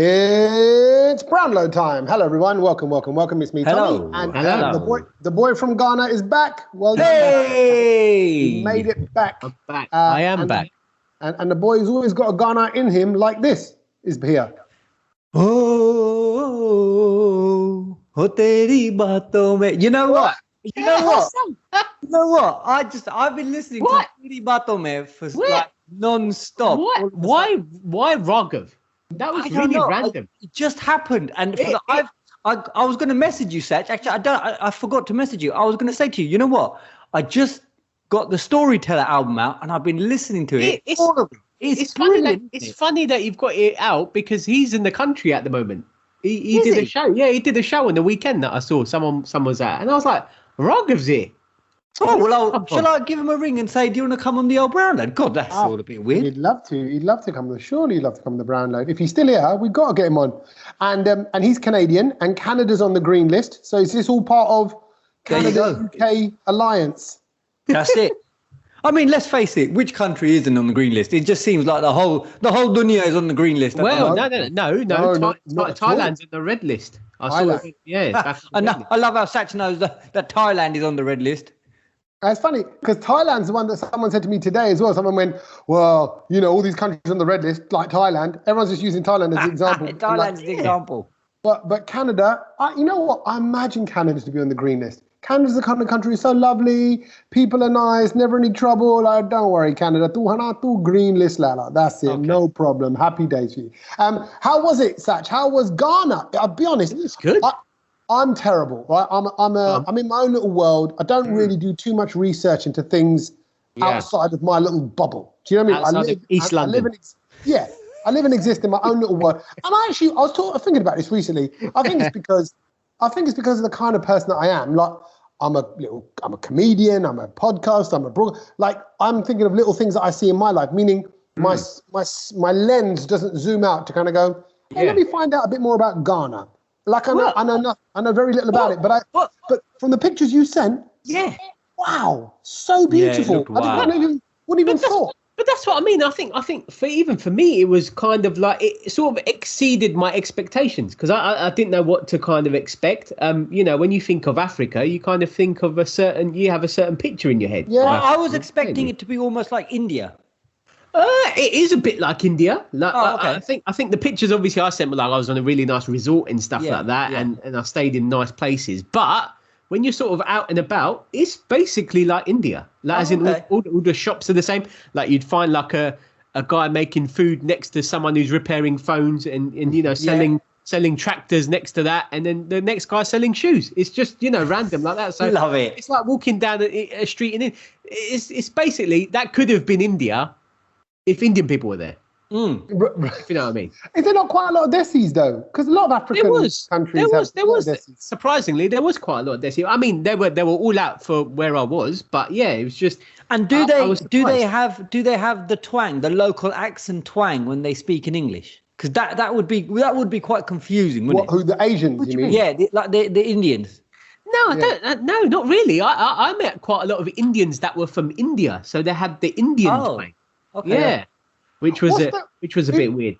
It's Brownload time. Hello, everyone. Welcome. It's me, Hello. Tommy. And Hello. the boy from Ghana is back. Well done. Hey! He made it back. I'm back. I am back. And the boy who's always got a Ghana in him like this is here. Oh, teri baaton mein. You know what? You know what? I've been listening to Teri Baaton Mein for like non-stop. What? Why Raghav? That was really random. It just happened, and I was going to message you, Sach. Actually, I forgot to message you. I was going to say to you, you know what? I just got the Storyteller album out, and I've been listening to it. It's brilliant. It's funny that you've got it out because he's in the country at the moment. He did a show. Yeah, he did a show on the weekend that I saw. Someone was at, and I was like, Raghav's here. Oh, well, shall I give him a ring and say, do you want to come on the old Brownload? God, that's all a bit weird. He'd love to. Surely he'd love to come on the Brownload. If he's still here, we've got to get him on. And he's Canadian, and Canada's on the green list. So is this all part of Canada-UK alliance? That's it. I mean, let's face it. Which country isn't on the green list? It just seems like the whole dunya is on the green list. Well, no. Thailand's on the red list. I saw it. Yeah. I love how Sach knows that Thailand is on the red list. It's funny because Thailand's the one that someone said to me today as well. Someone went, well, all these countries on the red list, like Thailand. Everyone's just using Thailand as an example. Thailand's the example. But Canada, you know what? I imagine Canada to be on the green list. Canada's the kind of country so lovely. People are nice, never any trouble. Don't worry, Canada. Tu green list, Lala. That's it. Okay. No problem. Happy days for you. How was it, Sach? How was Ghana? I'll be honest. It's good. I'm terrible, right? I'm in my own little world. I don't really do too much research into things outside of my little bubble. Do you know what I mean? Outside of East London. I live and exist in my own little world. And I was thinking about this recently. I think it's because of the kind of person that I am. Like, I'm a comedian. I'm a podcast. I'm a blogger. Like, I'm thinking of little things that I see in my life. Meaning, my lens doesn't zoom out to kind of go, hey, let me find out a bit more about Ghana. Like I know very little about it, but from the pictures you sent, wow, so beautiful. I wouldn't even thought. But that's what I mean. I think for me, it was kind of like it sort of exceeded my expectations because I didn't know what to kind of expect. When you think of Africa, you kind of think of you have a certain picture in your head. Yeah, I was expecting it to be almost like India. It is a bit like India. Like, okay. I think the pictures obviously I sent were like I was on a really nice resort and stuff like that, and I stayed in nice places. But when you're sort of out and about, it's basically like India. Like as in all the shops are the same. Like you'd find like a guy making food next to someone who's repairing phones and selling tractors next to that, and then the next guy selling shoes. It's just random like that. So love it. It's like walking down a street and it's basically that could have been India. If Indian people were there, if you know what I mean. Is there not quite a lot of desis though? Because a lot of African countries there was surprisingly there was quite a lot of desis. I mean, they were all out for where I was, but yeah, it was just. And do they have the twang, the local accent twang when they speak in English? Because that would be quite confusing, wouldn't it? Who, the Asians? You mean? Yeah, the Indians. No, I don't. No, not really. I met quite a lot of Indians that were from India, so they had the Indian twang. Okay. Yeah, which was a bit weird.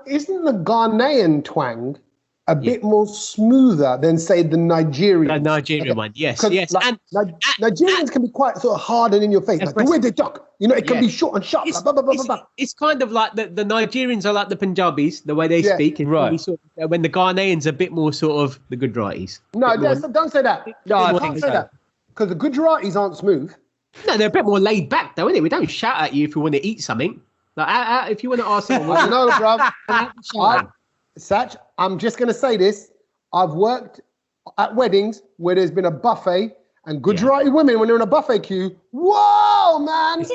Isn't the Ghanaian twang a bit more smoother than say the Nigerian? The Nigerian one, yes. Like, and Nigerians can be quite sort of hard and in your face, like the way they talk. It can be short and sharp. It's kind of like the Nigerians are like the Punjabis, the way they speak, and right. When the Ghanaians are a bit more sort of the Gujaratis. No, don't say that. No, I can't say that because the Gujaratis aren't smooth. No, they're a bit more laid back, though, isn't it? We don't shout at you if you want to eat something. Like, if you want to ask someone, no, bruv. Sach, I'm just going to say this. I've worked at weddings where there's been a buffet and Gujarati women, when they're in a buffet queue, whoa, man. It's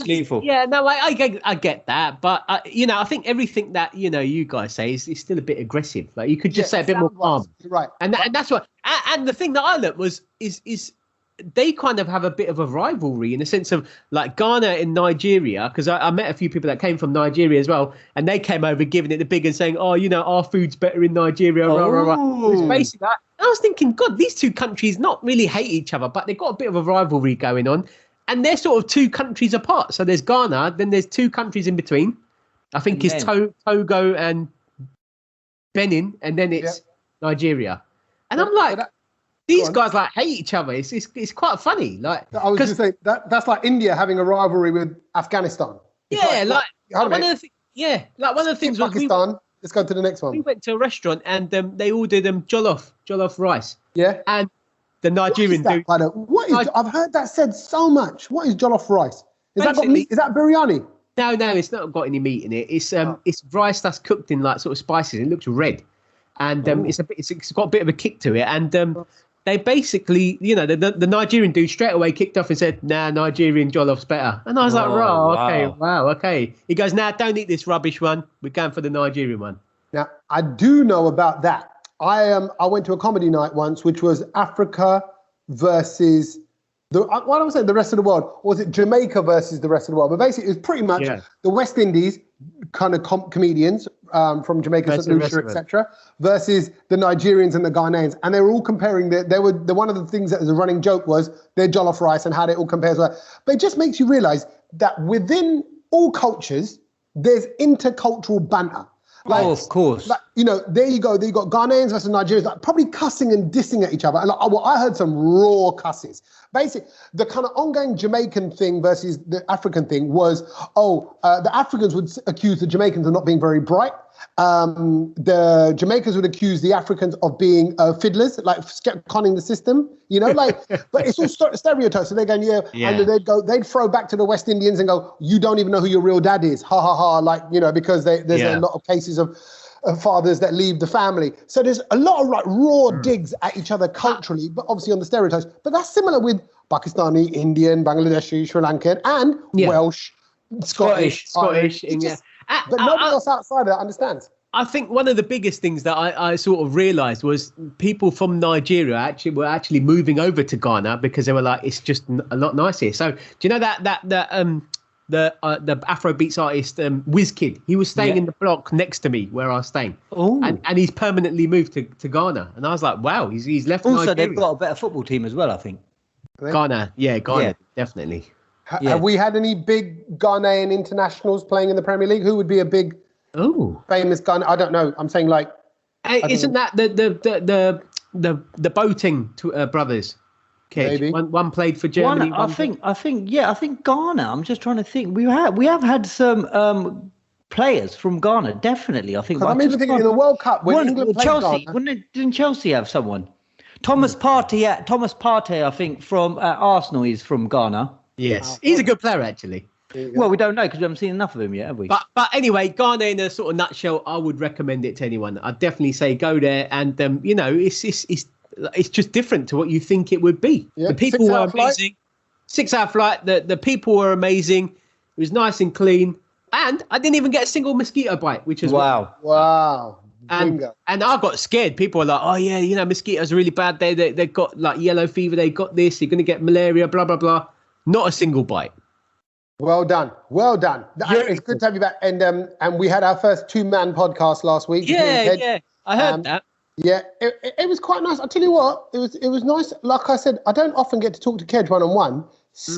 lethal. Yeah, no, I get that. But, I think everything that, you guys say is still a bit aggressive. Like, you could just say a bit more calm. Right. And that's what, and the thing that I learned is they kind of have a bit of a rivalry in the sense of like Ghana and Nigeria, because I met a few people that came from Nigeria as well, and they came over giving it the big and saying, our food's better in Nigeria. It's basically that. I was thinking, God, these two countries not really hate each other, but they've got a bit of a rivalry going on, and they're sort of two countries apart. So there's Ghana, then there's two countries in between. I think it's Togo and Benin, and then it's Nigeria. And I'm like, these guys like hate each other. It's quite funny. Like I was just saying that's like India having a rivalry with Afghanistan. It's one of the things was Pakistan. Let's go to the next one. We went to a restaurant and they ordered jollof rice. Yeah. And the Nigerian dude. I've heard that said so much. What is jollof rice? Is that got meat? Is that biryani? No, it's not got any meat in it. It's rice that's cooked in like sort of spices. It looks red, and it's got a bit of a kick to it. And they basically, the Nigerian dude straight away kicked off and said, "Nah, Nigerian jollof's better." And I was like, okay." He goes, "Nah, don't eat this rubbish one. We're going for the Nigerian one." Now I do know about that. I went to a comedy night once, which was Africa versus why don't I say the rest of the world? Or was it Jamaica versus the rest of the world? But basically, it was pretty much the West Indies kind of comedians from Jamaica, St. Lucia, etc., versus the Nigerians and the Ghanaians, and they were all comparing. One of the things that was a running joke was their jollof rice and how it all compares. But it just makes you realise that within all cultures, there's intercultural banter. Of course. There you go. There you got Ghanaians versus Nigerians, probably cussing and dissing at each other. And I heard some raw cusses. Basically, the kind of ongoing Jamaican thing versus the African thing was, the Africans would accuse the Jamaicans of not being very bright. The Jamaicans would accuse the Africans of being fiddlers, like conning the system, but it's all stereotypes. So they're going, and they'd throw back to the West Indians and go, "You don't even know who your real dad is, ha ha ha," because there's a lot of cases of fathers that leave the family. So there's a lot of raw digs at each other culturally, but obviously on the stereotypes. But that's similar with Pakistani, Indian, Bangladeshi, Sri Lankan, and Welsh, Scottish. But nobody else outside of that understands. I think one of the biggest things that I sort of realised was people from Nigeria were actually moving over to Ghana because they were like, it's just a lot nicer. So do you know the Afrobeats artist Wizkid? He was staying in the block next to me where I was staying. Oh. And he's permanently moved to Ghana. And I was like, wow, he's left also, Nigeria. They've got a better football team as well, I think. Ghana, definitely. Have we had any big Ghanaian internationals playing in the Premier League? Who would be a big, famous Ghana? I don't know. I'm saying isn't that the boating brothers? Kej? Maybe one played for Germany. I think Ghana. I'm just trying to think. We have had some players from Ghana. Definitely, I think. I'm even thinking in the World Cup when England played Chelsea. Ghana. Didn't Chelsea have someone? Thomas Partey, I think, from Arsenal. He's from Ghana. Yes, he's a good player, actually. Well, we don't know because we haven't seen enough of him yet, have we? But anyway, Ghana in a sort of nutshell, I would recommend it to anyone. I'd definitely say go there, and it's just different to what you think it would be. Yeah, the people were amazing. 6-hour flight. The people were amazing. It was nice and clean, and I didn't even get a single mosquito bite, which is wow. And I got scared. People were like, "Oh yeah, mosquitoes are really bad. They got like yellow fever. They got this. You're going to get malaria. Blah blah blah." Not a single bite. Well done. It's good to have you back. And we had our first 2-man podcast last week. Yeah. I heard that. Yeah, it was quite nice. I'll tell you what, it was nice. Like I said, I don't often get to talk to Kej one-on-one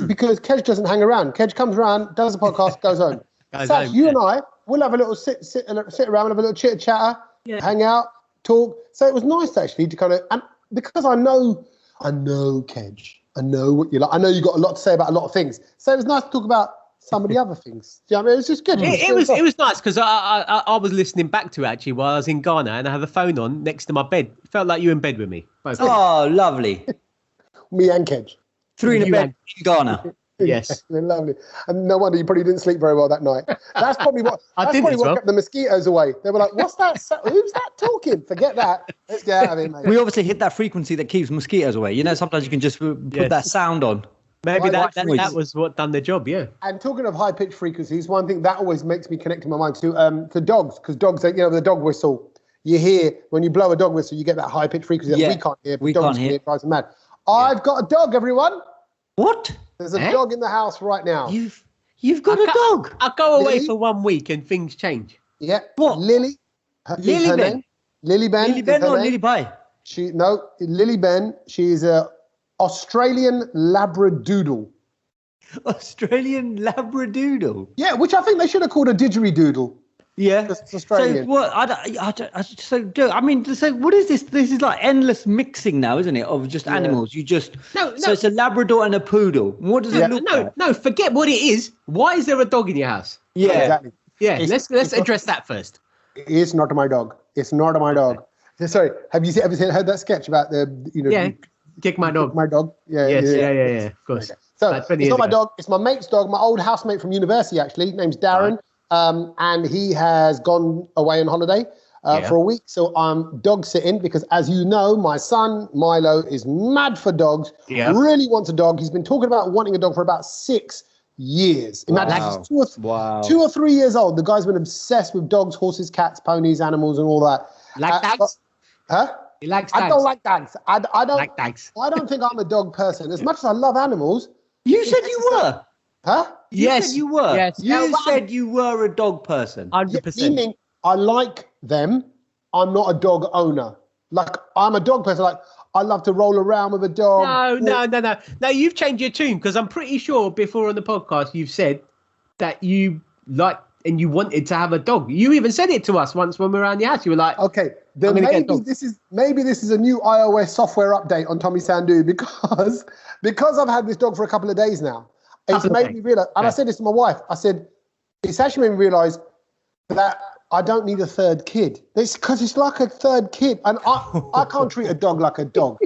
because Kej doesn't hang around. Kej comes around, does the podcast, goes home. Sach, you and I, we'll have a little sit around, we'll have a little chitter, hang out, talk. So it was nice actually to kind of, and because I know Kej. I know what you like. I know you got a lot to say about a lot of things. So it was nice to talk about some of the other things. Do you know what I mean? It was just good. It was nice because I was listening back to it actually while I was in Ghana and I had the phone on next to my bed. It felt like you in bed with me. Both. Oh, lovely. Me and Kej. 3 in a bed in Ghana. Yes. Lovely. And no wonder you probably didn't sleep very well that night. That's probably what kept the mosquitoes away. They were like, what's that? Who's that talking? Forget that. Let's get out of here, mate. We obviously hit that frequency that keeps mosquitoes away. Sometimes you can just put that sound on. Maybe that was what done the job, yeah. And talking of high-pitched frequencies, one thing that always makes me connect in my mind to dogs, because dogs, the dog whistle, you hear, when you blow a dog whistle, you get that high-pitched frequency that we can't hear, but dogs can hear. It drives them mad. I've got a dog, everyone. What? There's a dog in the house right now. You've got a dog? I'll go away for 1 week and things change. Yeah. What? Lily. Lily Ben? Lily Ben. Lily Ben or Lily Bye? Lily Ben. She's a Australian Labradoodle. Australian Labradoodle? Yeah, which I think they should have called a didgeridoo. Yeah. Because it's Australian. So what? I mean, so what is this? This is like endless mixing now, isn't it? Of just animals. You just So it's a Labrador and a poodle. What does it look like? No, forget what it is. Why is there a dog in your house? Yeah, exactly. Yeah, let's address that first. It's not my dog. It's not my dog. Sorry, have you ever heard that sketch about Kick my dog. My dog. Yeah. Of course. Okay. So it's not my dog. It's my mate's dog. My old housemate from university, actually. Name's Darren. Right. And he has gone away on holiday for a week. So I'm dog sitting because, as you know, my son Milo is mad for dogs. Yeah. Really wants a dog. He's been talking about wanting a dog for about 6 years. Imagine he's 2 or 3 years old. The guy's been obsessed with dogs, horses, cats, ponies, animals, and all that. Like dogs? He likes dogs. I don't like dogs. I don't like dogs. I don't think I'm a dog person. As much as I love animals. You said you were. Huh? You said you were. Yes. You said you were a dog person. 100%. Meaning I like them. I'm not a dog owner. Like, I'm a dog person. Like, I love to roll around with a dog. No, you've changed your tune, because I'm pretty sure before on the podcast you've said that you like and you wanted to have a dog. You even said it to us once when we were around your house. You were like, okay, then maybe this is a new iOS software update on Tommy Sandu because I've had this dog for a couple of days now. It's made me realize, and I said this to my wife, I said, it's actually made me realize that I don't need a third kid. Because it's like a third kid, and I can't treat a dog like a dog.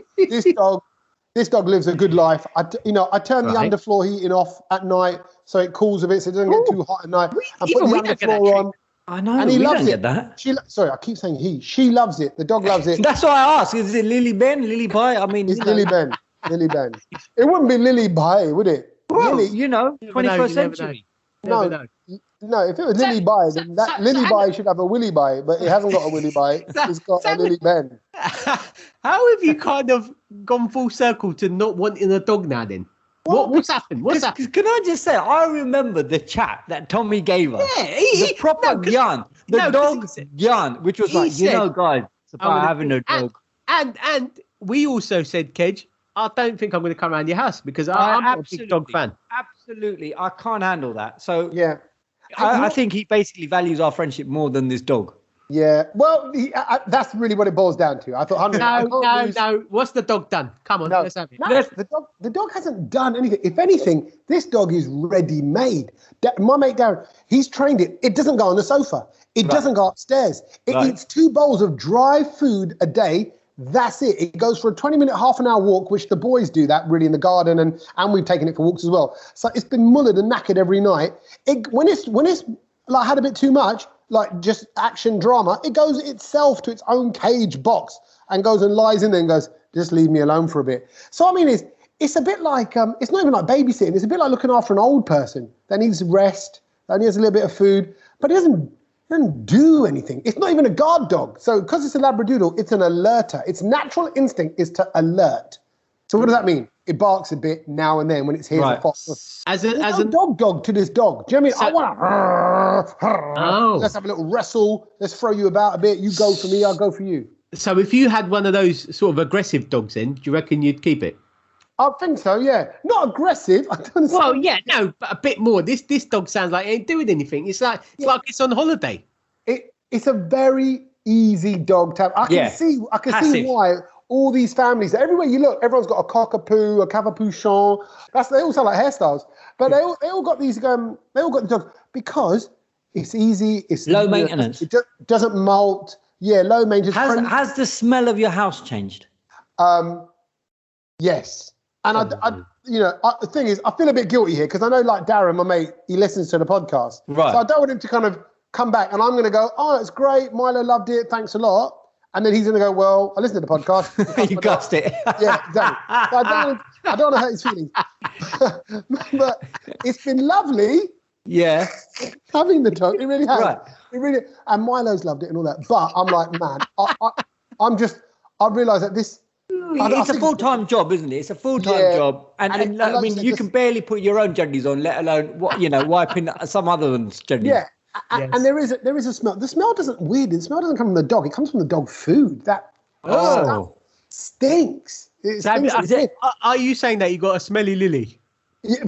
This dog lives a good life. I turn the underfloor heating off at night so it cools a bit, so it doesn't get too hot at night. I put the underfloor on. I know, and he loves it. That. Sorry, I keep saying he. She loves it. The dog loves it. That's why I asked. Is it Lily Ben, Lily Pie? I mean, it's Lily Ben. Lily Ben. It wouldn't be Lily Pie, would it? Well, Lily, 21st century. No, if it was Lily Bye, then Lily Bye should have a Willy Bye, but it hasn't got a Willy Bye. It's got a Lily Ben. How have you kind of gone full circle to not wanting a dog now then? What's happened? What's happened? Can I just say, I remember the chat that Tommy gave us. Yeah, the proper yarn. The dog yarn, which was like, guys, it's about having a dog. And we also said, Kej, I don't think I'm going to come around your house because I'm a big dog fan. Absolutely. I can't handle that. So yeah, I think he basically values our friendship more than this dog. Yeah, well, that's really what it boils down to. I thought, no. What's the dog done? Come on, let's have it. The dog hasn't done anything. If anything, this dog is ready-made. My mate Darren, he's trained it. It doesn't go on the sofa. It doesn't go upstairs. It eats 2 bowls of dry food a day. That's it. It goes for a 20-minute, half-an-hour walk, which the boys do that really in the garden, and we've taken it for walks as well. So it's been mullered and knackered every night. When it's like had a bit too much, like just action drama, it goes itself to its own cage box and goes and lies in there and goes, just leave me alone for a bit. So I mean, it's a bit like it's not even like babysitting. It's a bit like looking after an old person that needs rest, that needs a little bit of food, but it doesn't do anything. It's not even a guard dog. So because it's a Labradoodle, it's an alerter. Its natural instinct is to alert. So what does that mean? It barks a bit now and then when it's here. As a dog to this dog. Do you know what I mean? I want to. Let's have a little wrestle. Let's throw you about a bit. You go for me, I'll go for you. So if you had one of those sort of aggressive dogs in, do you reckon you'd keep it? I think so, yeah. Not aggressive. Well, yeah, no, but a bit more. This dog sounds like it ain't doing anything. It's like it's on holiday. It's a very easy dog to have. I can see why all these families, everywhere you look, everyone's got a cockapoo, a cavapuchon. They all sound like hairstyles. But they all got these they all got the dogs because it's easy, it's low maintenance. It doesn't molt. Yeah, low maintenance. Has the smell of your house changed? Yes. And the thing is, I feel a bit guilty here because I know, like Darren, my mate, he listens to the podcast. Right. So I don't want him to kind of come back and I'm going to go, oh, it's great. Milo loved it. Thanks a lot. And then he's going to go, well, I listened to the podcast. You gassed it. Yeah, exactly. So I don't want to hurt his feelings. But it's been lovely. Yeah. Having the dog. It really has. Right. It really, and Milo's loved it and all that. But I'm like, man, I've realised that this, it's a full-time job, isn't it? It's a full-time job, and I mean, you can barely put your own juddies on, let alone wiping some other one's juddies. Yeah, and there is a smell. The smell doesn't come from the dog. It comes from the dog food. That stinks. It stinks. Are you saying that you got a smelly lily? Yeah.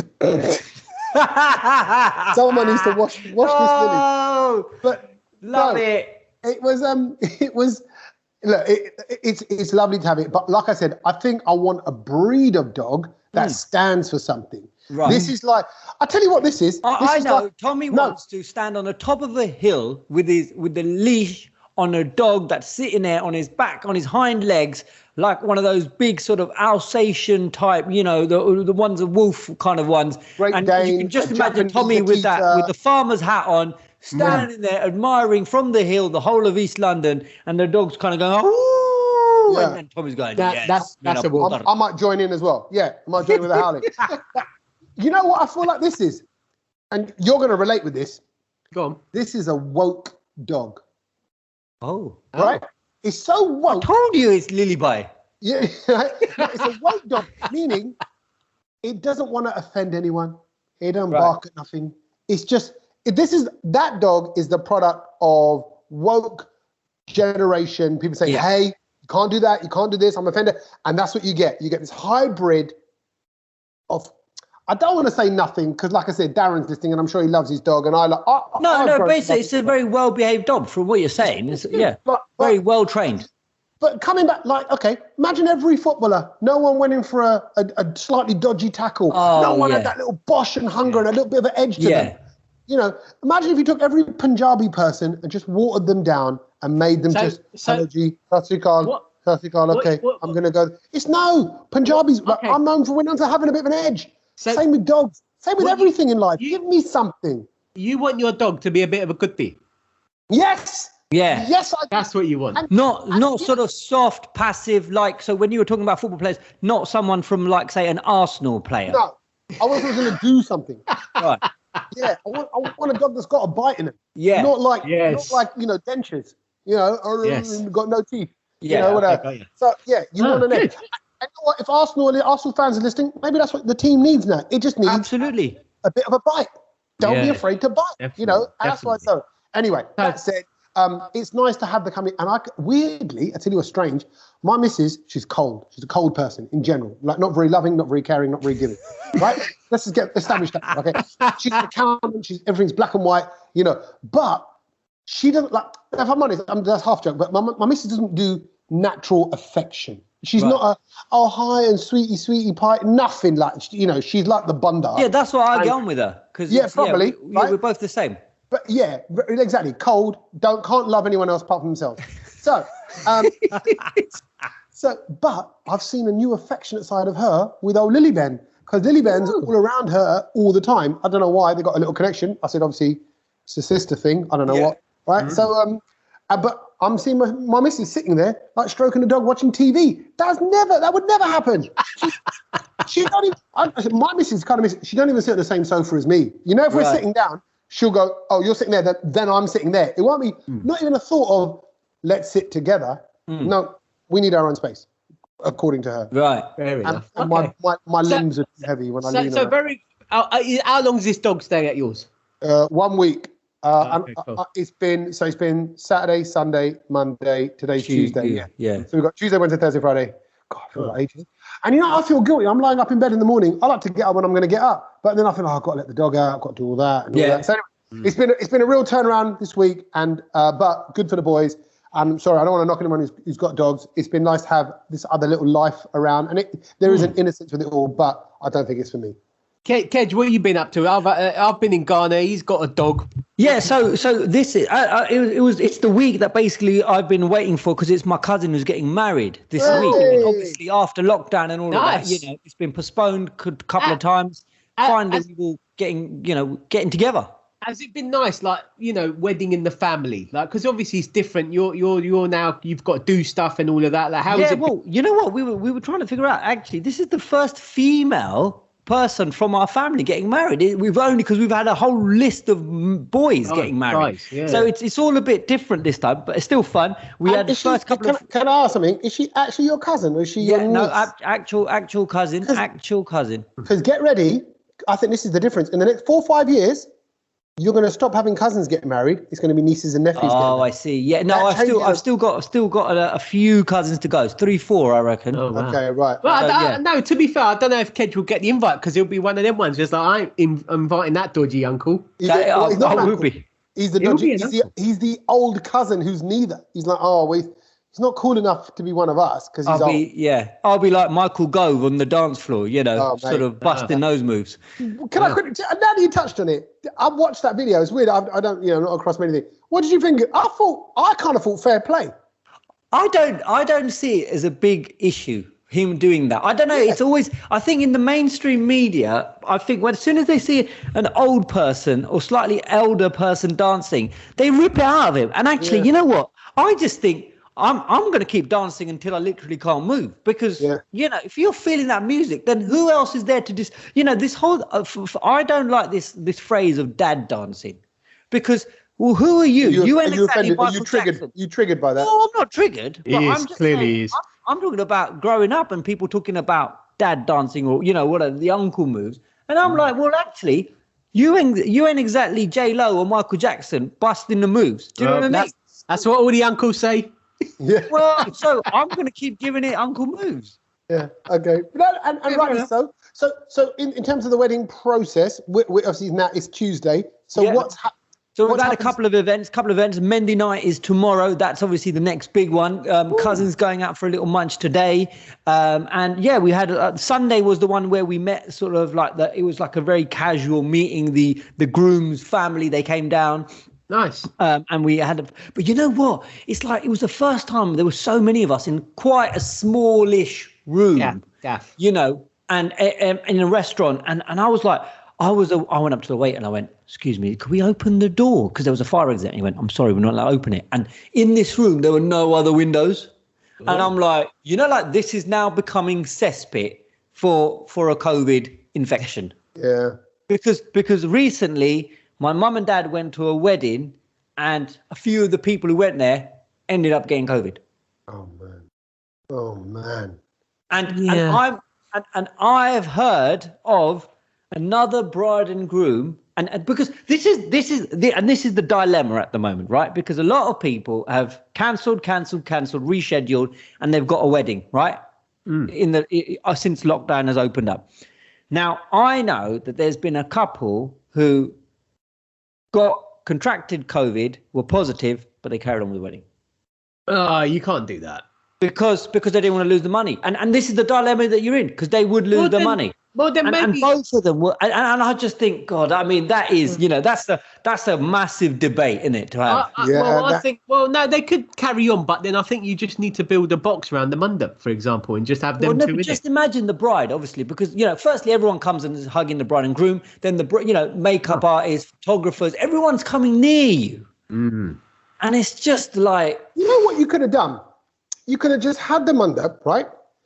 Someone needs to wash this lily. But Love it. It was look, it's lovely to have it, but like I said, I think I want a breed of dog that stands for something. Right. This is like, I tell you what this is. I know. Tommy wants to stand on the top of a hill with the leash on a dog that's sitting there on his back, on his hind legs, like one of those big sort of Alsatian type, you know, the ones, the wolf kind of ones. Great and Dane, you can just imagine Japanese Tommy with Akita. with the farmer's hat on, standing there admiring from the hill the whole of East London, and the dog's kind of going, ooh, and then Tommy's going, that's a wolf. I might join in as well. Yeah, I might join in with the howling. You know what I feel like this is? And you're going to relate with this. Go on. This is a woke dog. oh. Right? It's so woke. I told you it's Lilyby. Yeah, it's a woke dog, meaning it doesn't want to offend anyone. It don't bark at nothing. It's just, that dog is the product of woke generation. People say, hey, you can't do that. You can't do this. I'm offended. And that's what you get. You get this hybrid of, I don't want to say nothing because, like I said, Darren's listening and I'm sure he loves his dog. And I like, no, basically, it's a very well behaved dog from what you're saying. It's, very well trained. But coming back, like, okay, imagine every footballer. No one went in for a slightly dodgy tackle. No one had that little bosh and hunger and a little bit of an edge to them. You know, imagine if you took every Punjabi person and just watered them down and made them allergy, Sasikal, okay, I'm going to go. It's no, Punjabis, I'm known for winning to having a bit of an edge. Same with dogs. Same with everything in life. Give me something. You want your dog to be a bit of a goodie? Yes. Yeah. Yes, that's what you want. And not sort of soft, passive, like, so when you were talking about football players, not someone from, like, say, an Arsenal player. No, I wasn't going to do something. Right. Yeah, I want a dog that's got a bite in it. Yeah. Not like, you know, dentures, you know, or got no teeth. Yeah. You know, whatever. So, yeah, you want an edge. And you know what? If Arsenal fans are listening, maybe that's what the team needs now. It just needs a bit of a bite. Don't be afraid to bite. Definitely. You know, and that's why. So, anyway, that said, it's nice to have the company. And weirdly, I tell you what's strange, my missus, she's cold. She's a cold person in general. Like, not very loving, not very caring, not very giving. Right? Let's just get established that. Okay. She's an accountant. Everything's black and white, you know. But she doesn't, like, if I'm honest, that's half joke, but my missus doesn't do natural affection. She's not hi and sweetie pie, nothing like, you know, she's like the bunda. Yeah, that's why I get on with her. Probably. Right? We're both the same. But yeah, exactly. Cold, can't love anyone else apart from themselves. So, but I've seen a new affectionate side of her with old Lily Ben, because Lily Ben's all around her all the time. I don't know why, they got a little connection. I said, obviously, it's a sister thing. I don't know what, right? Mm-hmm. So, but I'm seeing my missus sitting there, like stroking the dog, watching TV. That would never happen. She's not even, my missus kind of, she don't even sit on the same sofa as me. You know, if we're sitting down, she'll go, oh, you're sitting there, then I'm sitting there. It won't be, not even a thought of, let's sit together. No, we need our own space, according to her. Right. Fair enough. And my limbs are too heavy when I lean around. How long is this dog staying at yours? 1 week. Cool. It's been Saturday, Sunday, Monday, today's Tuesday. Yeah. So we've got Tuesday, Wednesday, Thursday, Friday. God, I feel like ages. And you know, I feel guilty. I'm lying up in bed in the morning. I like to get up when I'm going to get up, but then I feel, I've got to let the dog out. I've got to do all that. And all that. So anyway, it's been a real turnaround this week, and but good for the boys. I'm sorry, I don't want to knock anyone who's got dogs. It's been nice to have this other little life around, and there is an innocence with it all, but I don't think it's for me. Kej, what have you been up to? I've been in Ghana. He's got a dog. Yeah, so this is it's the week that basically I've been waiting for, because it's my cousin who's getting married this week. And obviously after lockdown and all of that, you know, it's been postponed a couple of times. Finally, we're all getting together. Has it been nice, like, you know, wedding in the family, like, because obviously it's different. You're now, you've got to do stuff and all of that. Like, how is it? Well, you know what, we were trying to figure out. Actually, this is the first female person from our family getting married. Because we've had a whole list of boys getting married. Nice, so it's all a bit different this time, but it's still fun. We had the first couple of. Can I ask something? Is she actually your cousin, or is she your niece? No, actual cousin. Because get ready. I think this is the difference. In the next 4 or 5 years, you're going to stop having cousins getting married. It's going to be nieces and nephews. Oh, I see. Yeah, no, I've still got a few cousins to go. 3, 4, I reckon. Oh, wow. Okay, right. Well, no, to be fair, I don't know if Kej will get the invite, because he'll be one of them ones. Just like, I'm inviting that dodgy uncle. I will be. He's the old cousin who's neither. He's like, he's not cool enough to be one of us because he's old. I'll be like Michael Gove on the dance floor, sort of busting those moves. Can I quickly? Now that you touched on it, I watched that video. It's weird. I don't, not across many things. What did you think? I kind of thought fair play. I don't see it as a big issue, him doing that. I don't know. Yeah. It's always, I think in the mainstream media, I think as soon as they see an old person or slightly elder person dancing, they rip it out of him. And actually, you know what? I just think I'm going to keep dancing until I literally can't move because, if you're feeling that music, then who else is there to just, this whole, I don't like this phrase of dad dancing because, well, who are you? You ain't exactly Michael Jackson. You triggered by that? No, I'm not triggered. But I'm just saying, I'm talking about growing up and people talking about dad dancing or, whatever, the uncle moves. And I'm like, well, actually, you ain't exactly J-Lo or Michael Jackson busting the moves. Do you know what I mean? That's what all the uncles say. Yeah. Well, so I'm going to keep giving it uncle moves. Yeah. Okay. And rightly so. So in terms of the wedding process, we obviously now it's Tuesday. So what's happening? So we've had a couple of events. Mendy night is tomorrow. That's obviously the next big one. Cousins going out for a little munch today. We had Sunday was the one where we met sort of like it was like a very casual meeting. The groom's family, they came down. Nice. And we had but you know what? It's like it was the first time there were so many of us in quite a smallish room. Yeah. And in a restaurant. And I was like, I went up to the waiter and I went, excuse me, could we open the door? Because there was a fire exit. And he went, I'm sorry, we're not allowed to open it. And in this room, there were no other windows. Oh. And I'm like, this is now becoming cesspit for a COVID infection. Yeah. Because recently, my mum and dad went to a wedding and a few of the people who went there ended up getting COVID. Oh, man. And I've heard of another bride and groom, and because this is the dilemma at the moment, right? Because a lot of people have cancelled, rescheduled, and they've got a wedding, right? Since lockdown has opened up. Now I know that there's been a couple who contracted COVID, were positive, but they carried on with the wedding. Oh, you can't do that because they didn't want to lose the money, and this is the dilemma that you're in because they would lose the money. Well, then maybe... and both of them were, and I just think, God, I mean, that is, that's a massive debate, isn't it, to have? No, they could carry on, but then I think you just need to build a box around the mandap, for example, and just have them two in it. Just imagine the bride, obviously, because, firstly, everyone comes and is hugging the bride and groom, then makeup artists, photographers, everyone's coming near you. Mm-hmm. And it's just like... You know what you could have done? You could have just had the mandap, right?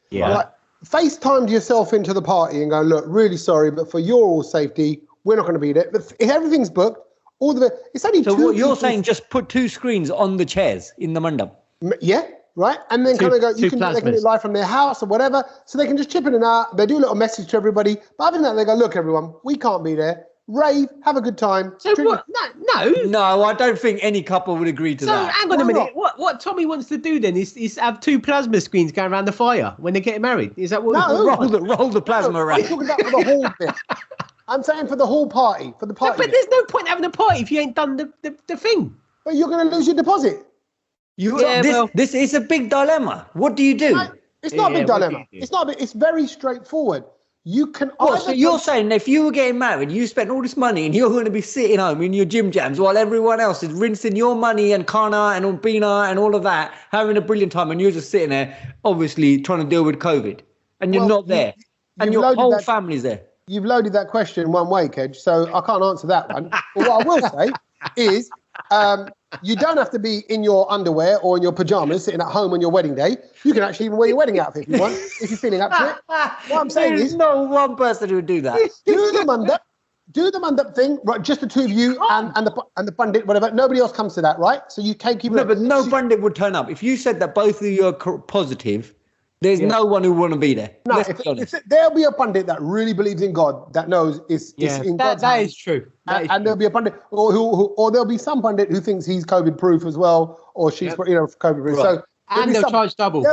Yeah. Like, FaceTimed yourself into the party and go, look, really sorry, but for your all safety, we're not going to be there. If everything's booked, it's only so what you're saying, just put two screens on the chairs in the mandap. Yeah, right. And then kind of go, they can do live from their house or whatever. So they can just chip in and out. They do a little message to everybody. But other than that, they go, look, everyone, we can't be there. Rave, have a good time. So what? No, I don't think any couple would agree to that. So hang on a minute. What Tommy wants to do then is have two plasma screens going around the fire when they're getting married. Is that what? No, roll the plasma around. I'm talking about for the whole bit. I'm saying for the whole party, for the party. But there's no point having a party if you ain't done the thing. But you're going to lose your deposit. This is a big dilemma. What do you do? It's not a big dilemma. It's very straightforward. You can. So you're saying if you were getting married, you spent all this money and you're going to be sitting home in your gym jams while everyone else is rinsing your money and kana and umbina and all of that, having a brilliant time, and you're just sitting there, obviously trying to deal with COVID, and you're not there, and your whole family's there. You've loaded that question one way, Kej, so I can't answer that one. But what I will say is, you don't have to be in your underwear or in your pajamas sitting at home on your wedding day. You can actually even wear your wedding outfit if you want, if you're feeling up to it. What I'm saying is, no one person who would do that. Do the mandap thing, right? Just the two of you and the pundit, whatever. Nobody else comes to that, right? So you can't keep. No, but no pundit would turn up if you said that both of you are positive. There's no one who want to be there. No, if there'll be a pundit that really believes in God, that knows it's in God's that hands. Is true. And there'll be a pundit, or there'll be some pundit who thinks he's COVID proof as well, or she's COVID proof. Right. So they'll charge double.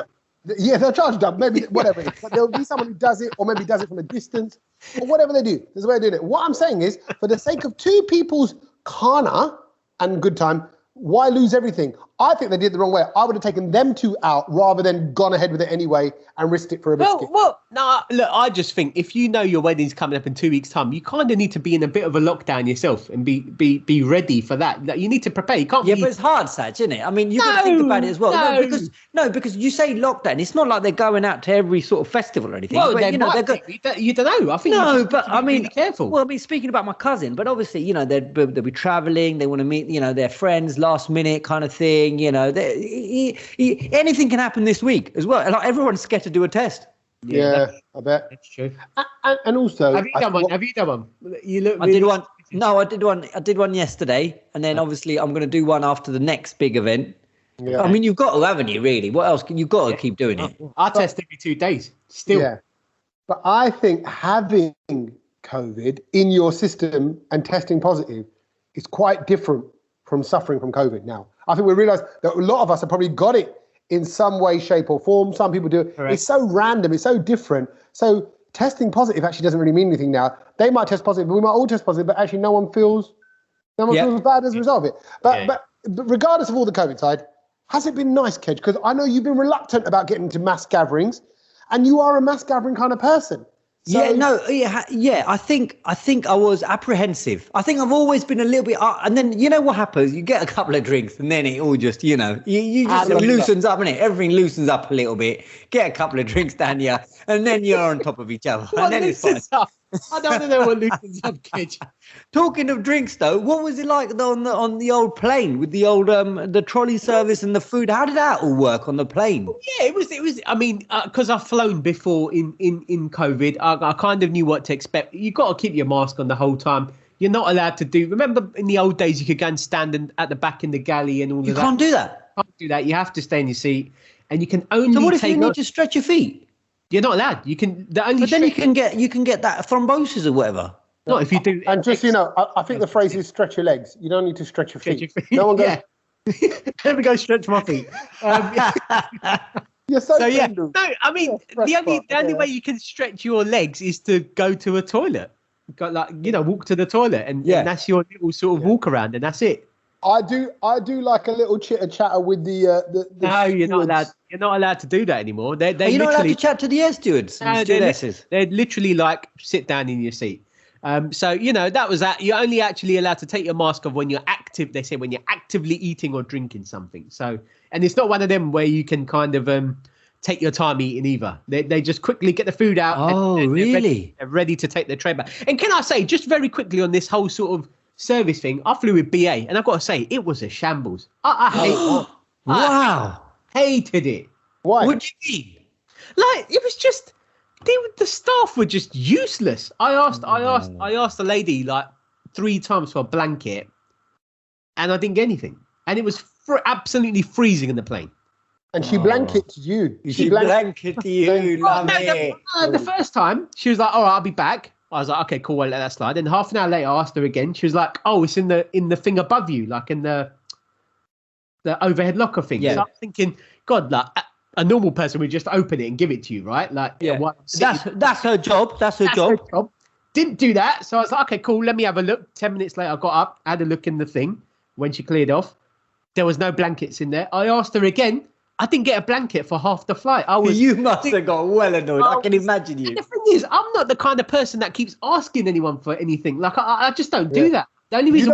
Yeah, they'll charge double, maybe whatever it is. But there'll be someone who does it, or maybe does it from a distance, or whatever they do. There's a way of doing it. What I'm saying is, for the sake of two people's kana, and good time. Why lose everything? I think they did it the wrong way. I would have taken them two out rather than gone ahead with it anyway and risked it for a biscuit. Well, no, look, I just think if you know your wedding's coming up in 2 weeks' time, you kind of need to be in a bit of a lockdown yourself and be ready for that. Like, you need to prepare. You can't. Yeah, but it's hard, Sach, isn't it? I mean, you've got to think about it as well. Because you say lockdown. It's not like they're going out to every sort of festival or anything. Well, but, you don't know. I think be careful. Well, I mean, speaking about my cousin, but obviously, they'll be traveling. They want to meet, their friends last minute kind of thing. Anything can happen this week as well. Like, everyone's scared to do a test. Yeah, I bet. That's true. And also, have you done one? You look. I did one. No, I did one. I did one yesterday, and then obviously I'm going to do one after the next big event. Yeah. I mean, you've got to, haven't you? Really? What else? You've got to keep doing it. I test every 2 days. Still. Yeah. But I think having COVID in your system and testing positive is quite different from suffering from COVID now. I think we realise that a lot of us have probably got it in some way, shape or form. Some people do it. Correct. It's so random. It's so different. So testing positive actually doesn't really mean anything now. They might test positive, but we might all test positive, but actually no one feels bad as a result of it. But regardless of all the COVID side, has it been nice, Kej? Because I know you've been reluctant about getting to mass gatherings, and you are a mass gathering kind of person. So, I think I was apprehensive. I think I've always been a little bit, and then you know what happens? You get a couple of drinks, and then it all just, you just it loosens up, innit? Everything loosens up a little bit. Get a couple of drinks down here, and then you're on top of each other, and then it's fine. I don't know what loosens up, Kej. Talking of drinks, though, what was it like on the old plane with the old the trolley service and the food? How did that all work on the plane? Yeah, it was. I mean, because I've flown before in COVID, I kind of knew what to expect. You got to keep your mask on the whole time. You're not allowed to do. Remember, in the old days, you could go and stand at the back in the galley and all of that. You can't do that. You can't do that. You have to stay in your seat, and you can only. So what if you need to stretch your feet? You're not allowed. You can. But then you can get that thrombosis or whatever. Not if you do. And just I think the phrase is stretch your legs. You don't need to stretch your feet. No one goes. Let me go stretch my feet. You're so No, I mean the only way you can stretch your legs is to go to a toilet. Walk to the toilet, and that's your little sort of walk around, and that's it. I do like a little chitter chatter with the No, you're not allowed. You're not allowed to do that anymore. You're not allowed to chat to the air stewards. They're literally like sit down in your seat. So that was that. You're only actually allowed to take your mask off when you're active. They say when you're actively eating or drinking something. So, and it's not one of them where you can kind of take your time eating either. They just quickly get the food out. Oh, really? They're ready to take the tray back. And can I say, just very quickly on this whole sort of service thing, I flew with BA, and I've got to say, it was a shambles. I hate it. Wow. I hated it. Why? What do you mean? Like, it was just the staff were just useless. I asked the lady like 3 times for a blanket, and I didn't get anything. And it was absolutely freezing in the plane. And she blanketed you. She blanketed you. The first time, she was like, "All right, I'll be back." I was like, "Okay, cool, we'll let that slide." And half an hour later, I asked her again. She was like, "Oh, it's in the thing above you, like in the overhead locker thing." Yeah. So I'm thinking, God, like a normal person would just open it and give it to you, right? Like, that's her job. That's her job. Didn't do that. So I was like, okay, cool. Let me have a look. 10 minutes later, I got up, had a look in the thing. When she cleared off, there was no blankets in there. I asked her again. I didn't get a blanket for half the flight. You must have got well annoyed. I can imagine you. And the thing is, I'm not the kind of person that keeps asking anyone for anything. Like I just don't do that. The only reason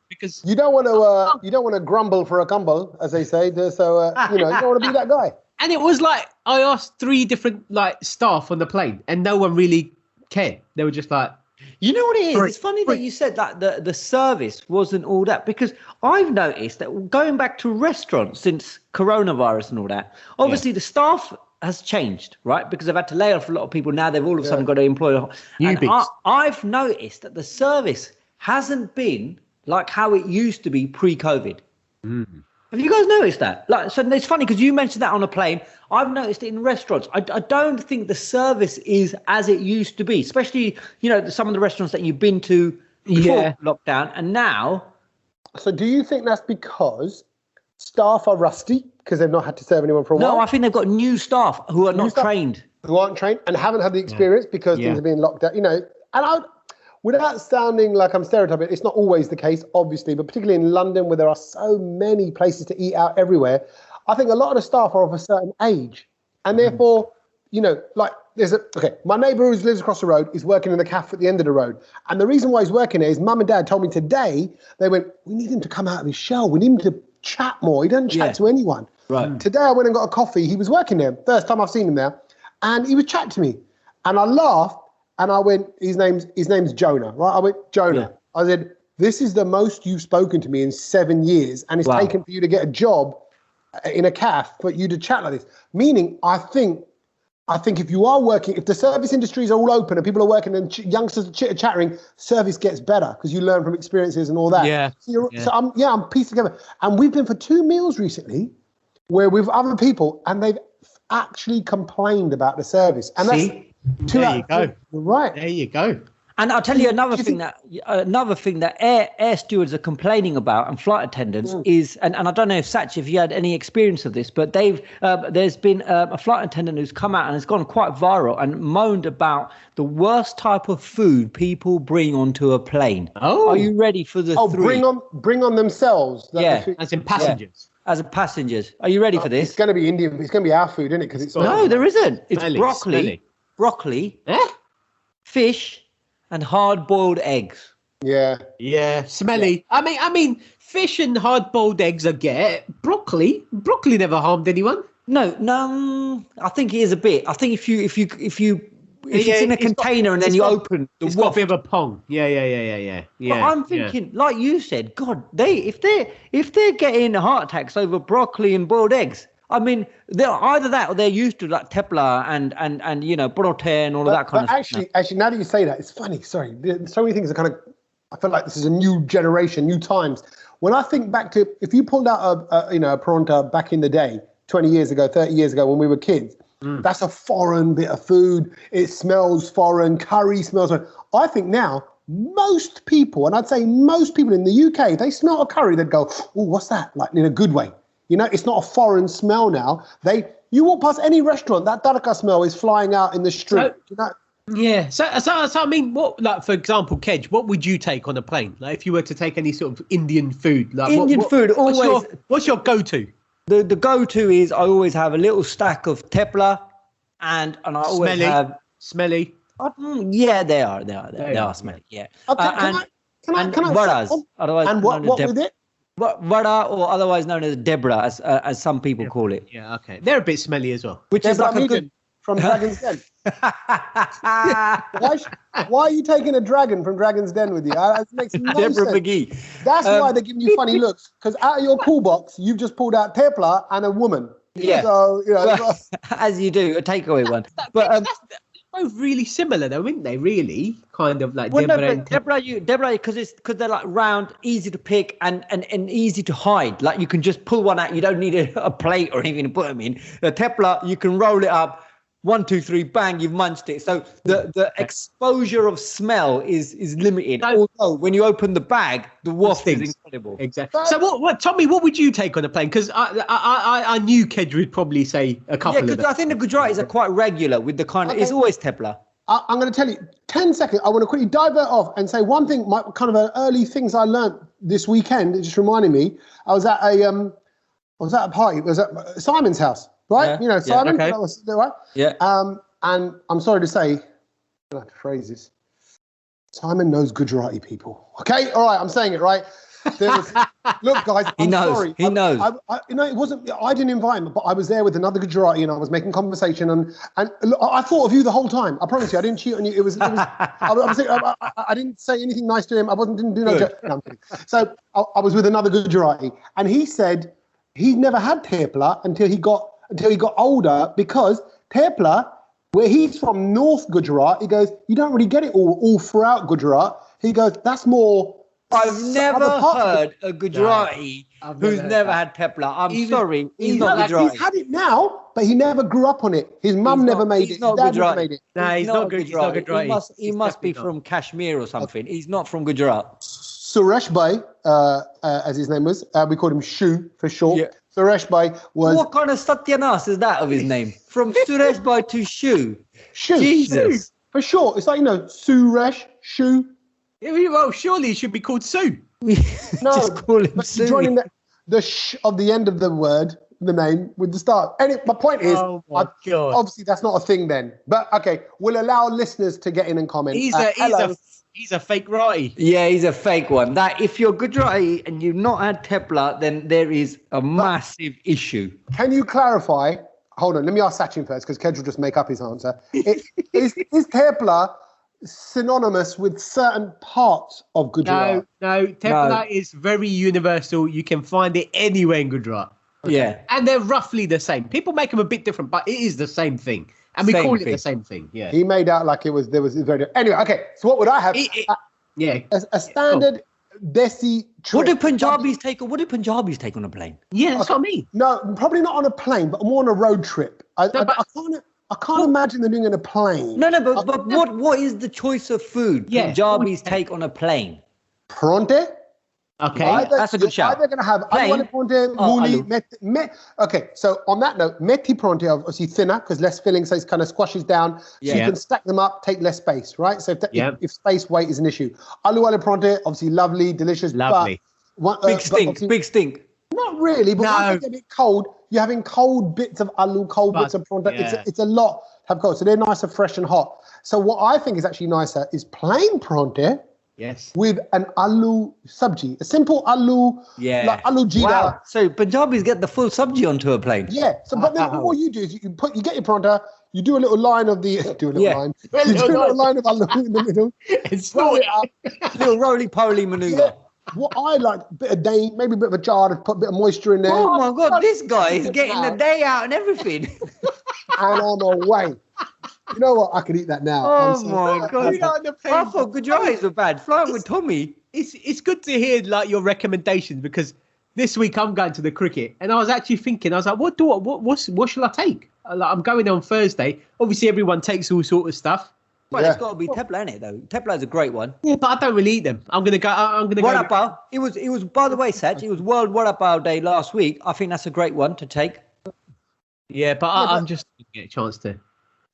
because you don't want to grumble for a cumble, as they say. So you don't want to be that guy. And it was like I asked 3 different staff on the plane, and no one really cared. They were just like, you know what it is? It's funny that you said that the service wasn't all that, because I've noticed that going back to restaurants since coronavirus and all that, obviously the staff has changed, right? Because they've had to lay off a lot of people. Now they've all of a sudden got to employ. I've noticed that the service hasn't been like how it used to be pre-COVID. Mm. Have you guys noticed that? So it's funny because you mentioned that on a plane. I've noticed it in restaurants. I don't think the service is as it used to be, especially, some of the restaurants that you've been to before lockdown and now. So do you think that's because staff are rusty because they've not had to serve anyone for a while? No, I think they've got new staff who are not trained. Who aren't trained and haven't had the experience because things have been locked down, And without sounding like I'm stereotyping, it's not always the case, obviously, but particularly in London where there are so many places to eat out everywhere, I think a lot of the staff are of a certain age. And therefore, you know, like my neighbour who lives across the road is working in the cafe at the end of the road. And the reason why he's working there is mum and dad told me today, they went, we need him to come out of his shell. We need him to chat more. He doesn't chat to anyone. Right. Today I went and got a coffee. He was working there. First time I've seen him there. And he was chatting to me. And I laughed and I went, his name's Jonah, right? I went, Jonah. Yeah. I said, this is the most you've spoken to me in 7 years. And it's taken for you to get a job in a cafe for you to chat like this. Meaning, I think if you are working, if the service industries are all open and people are working and youngsters are chitter-chattering, service gets better because you learn from experiences and all that. Yeah. So I'm pieced together. And we've been for 2 meals recently where with other people and they've actually complained about the service. And that's there you go. Right. There you go. And I'll tell you another thing that air stewards are complaining about and flight attendants is, and I don't know if Sach, if you had any experience of this, but there's been a flight attendant who's come out and has gone quite viral and moaned about the worst type of food people bring onto a plane. Oh, are you ready for the three? Bring on themselves. As in passengers. Yeah. As a passengers. Are you ready for this? It's going to be Indian. It's going to be our food, isn't it? Because it's no, there isn't. It's smelly. broccoli, fish, and hard-boiled eggs. Yeah, smelly. Yeah. I mean, fish and hard-boiled eggs I get. Broccoli never harmed anyone. No. I think it is a bit. I think if it's in a container and then you open the it's got a bit of a pong. Yeah. But I'm thinking, like you said, God, if they're getting heart attacks over broccoli and boiled eggs, I mean, they're either that or they're used to like tepla and you know, brote and all of that kind of stuff. Actually, now that you say that, it's funny. Sorry, so many things are kind of. I feel like this is a new generation, new times. When I think back to, if you pulled out a paronta back in the day, 20 years ago, 30 years ago, when we were kids, that's a foreign bit of food. It smells foreign. Curry smells foreign. I think now most people, and I'd say most people in the UK, they smell a curry, they'd go, "Oh, what's that?" Like in a good way. You know, it's not a foreign smell now. You walk past any restaurant, that tadka smell is flying out in the street. You know? Yeah. So I mean, what, like, for example, Kej, what would you take on a plane? Like, if you were to take any sort of Indian food? Like, food, always. What's your go-to? The go-to is I always have a little stack of tepla, and I always have smelly. Yeah, they are smelly. Yeah. Okay, can I vadas, otherwise and what with it? Vada, or otherwise known as Debra, as some people call it. Yeah, okay. They're a bit smelly as well. Which is like a good from Dragon's Den. Why are you taking a dragon from Dragon's Den with you? It makes no Deborah sense. McGee. That's why they're giving you funny looks, because out of your cool box, you've just pulled out tepla and a woman. Yeah. So, you know, as you do, a takeaway one. But both really similar, though, aren't they? Really, kind of like Debra, because they're like round, easy to pick, and easy to hide. Like you can just pull one out. You don't need a plate or anything to put them in. The tepla, you can roll it up. 1, 2, 3, bang! You've munched it. So the exposure of smell is limited. Although when you open the bag, the waft is incredible. Exactly. So what, Tommy? What would you take on a plane? Because I knew Kej would probably say a couple of them. I think the Gujaratis are quite regular with the kind of. It's always tepla. I'm going to tell you 10 seconds. I want to quickly divert off and say one thing. My kind of early things I learned this weekend. It just reminded me. I was at a party. It was at Simon's house. Right, yeah, you know, Simon. Okay. Right. Yeah. And I'm sorry to say, I don't have to phrase this. Simon knows Gujarati people. Okay, all right, I'm saying it right. Look, guys, I'm sorry. He knows. It wasn't. I didn't invite him, but I was there with another Gujarati, and I was making conversation, and I thought of you the whole time. I promise you, I didn't cheat on you. I didn't say anything nice to him. Didn't do no joke. No, I'm kidding. So I was with another Gujarati, and he said he'd never had tepla until he got older, because tepla, where he's from, North Gujarat, he goes, you don't really get it all throughout Gujarat. He goes, that's more. I've never heard a Gujarati who's never had tepla. I'm sorry, he's not Gujarati. He's had it now, but he never grew up on it. His mum never made it. His dad never made it. No, he's not Gujarati. He must be from Kashmir or something. He's not from Gujarat. Suresh Bhai, as his name was, we called him Shu for short. Yeah. Suresh Bhai was... What kind of satyanas is that of his name? From Suresh Bhai to Shu. Shu. Jesus. For short. It's like, Suresh, Shu. Well, surely it should be called Sue. No, Just call him Sue. joining the sh of the end of the word, the name with the start. Anyway, my point is, Oh my God. obviously that's not a thing then. But okay, we'll allow listeners to get in and comment. He's a fake righty. Yeah, he's a fake one. That if you're Gujarati and you've not had tepla, then there is a massive issue. Can you clarify? Hold on, let me ask Sachin first, because Kej will just make up his answer. Is tepla synonymous with certain parts of Gujarat? No, tepla is very universal. You can find it anywhere in Gujarat. Yeah. And they're roughly the same. People make them a bit different, but it is the same thing. And we call it the same thing. Yeah. He made out like there was very. Anyway, okay. So what would I have? A standard desi trip. What do Punjabis take? What do Punjabis take on a plane? Yeah, that's what I mean. No, probably not on a plane, but more on a road trip. I can't imagine them doing it on a plane. No, but what is the choice of food Punjabis take on a plane? Pronte. Okay, that's a good shout. They're going to have aloo pronte, mooli, Okay, so on that note, methi pronte are obviously thinner because less filling, so it kind of squashes down. So you can stack them up, take less space, right? So if space weight is an issue, aloo pronte, obviously lovely, delicious, lovely. But big stink. Not really, but once they get a bit cold, you're having cold bits of aloo, bits of pronte. Yeah. It's a lot to have cold, so they're nicer, fresh and hot. So what I think is actually nicer is plain pronte. Yes. With an aloo sabji, a simple aloo, like aloo jeera. Wow. So Punjabis get the full sabji onto a plane. Yeah. So, but then what you do is you get your pronta, you do a little line of the, you do a little line of aloo in the middle, roll it up, little roly-poly maneuver. Yeah. What I like, a bit of dane, maybe a bit of a jar to put a bit of moisture in there. Oh my God, this guy is getting the day out and everything. And I'm away. You know what? I could eat that now. Oh my God! I thought Gujaratis were bad. Flying with Tommy. It's good to hear like your recommendations because this week I'm going to the cricket and I was actually thinking I was like, what shall I take? Like, I'm going on Thursday. Obviously, everyone takes all sort of stuff. Well, it's got to be tepla, isn't it? Though tepla is a great one. Yeah, but I don't really eat them. I'm gonna go. Vada pav. It was. By the way, Sach, it was World Vada Pav Day last week. I think that's a great one to take. Yeah, but I'm just gonna get a chance to.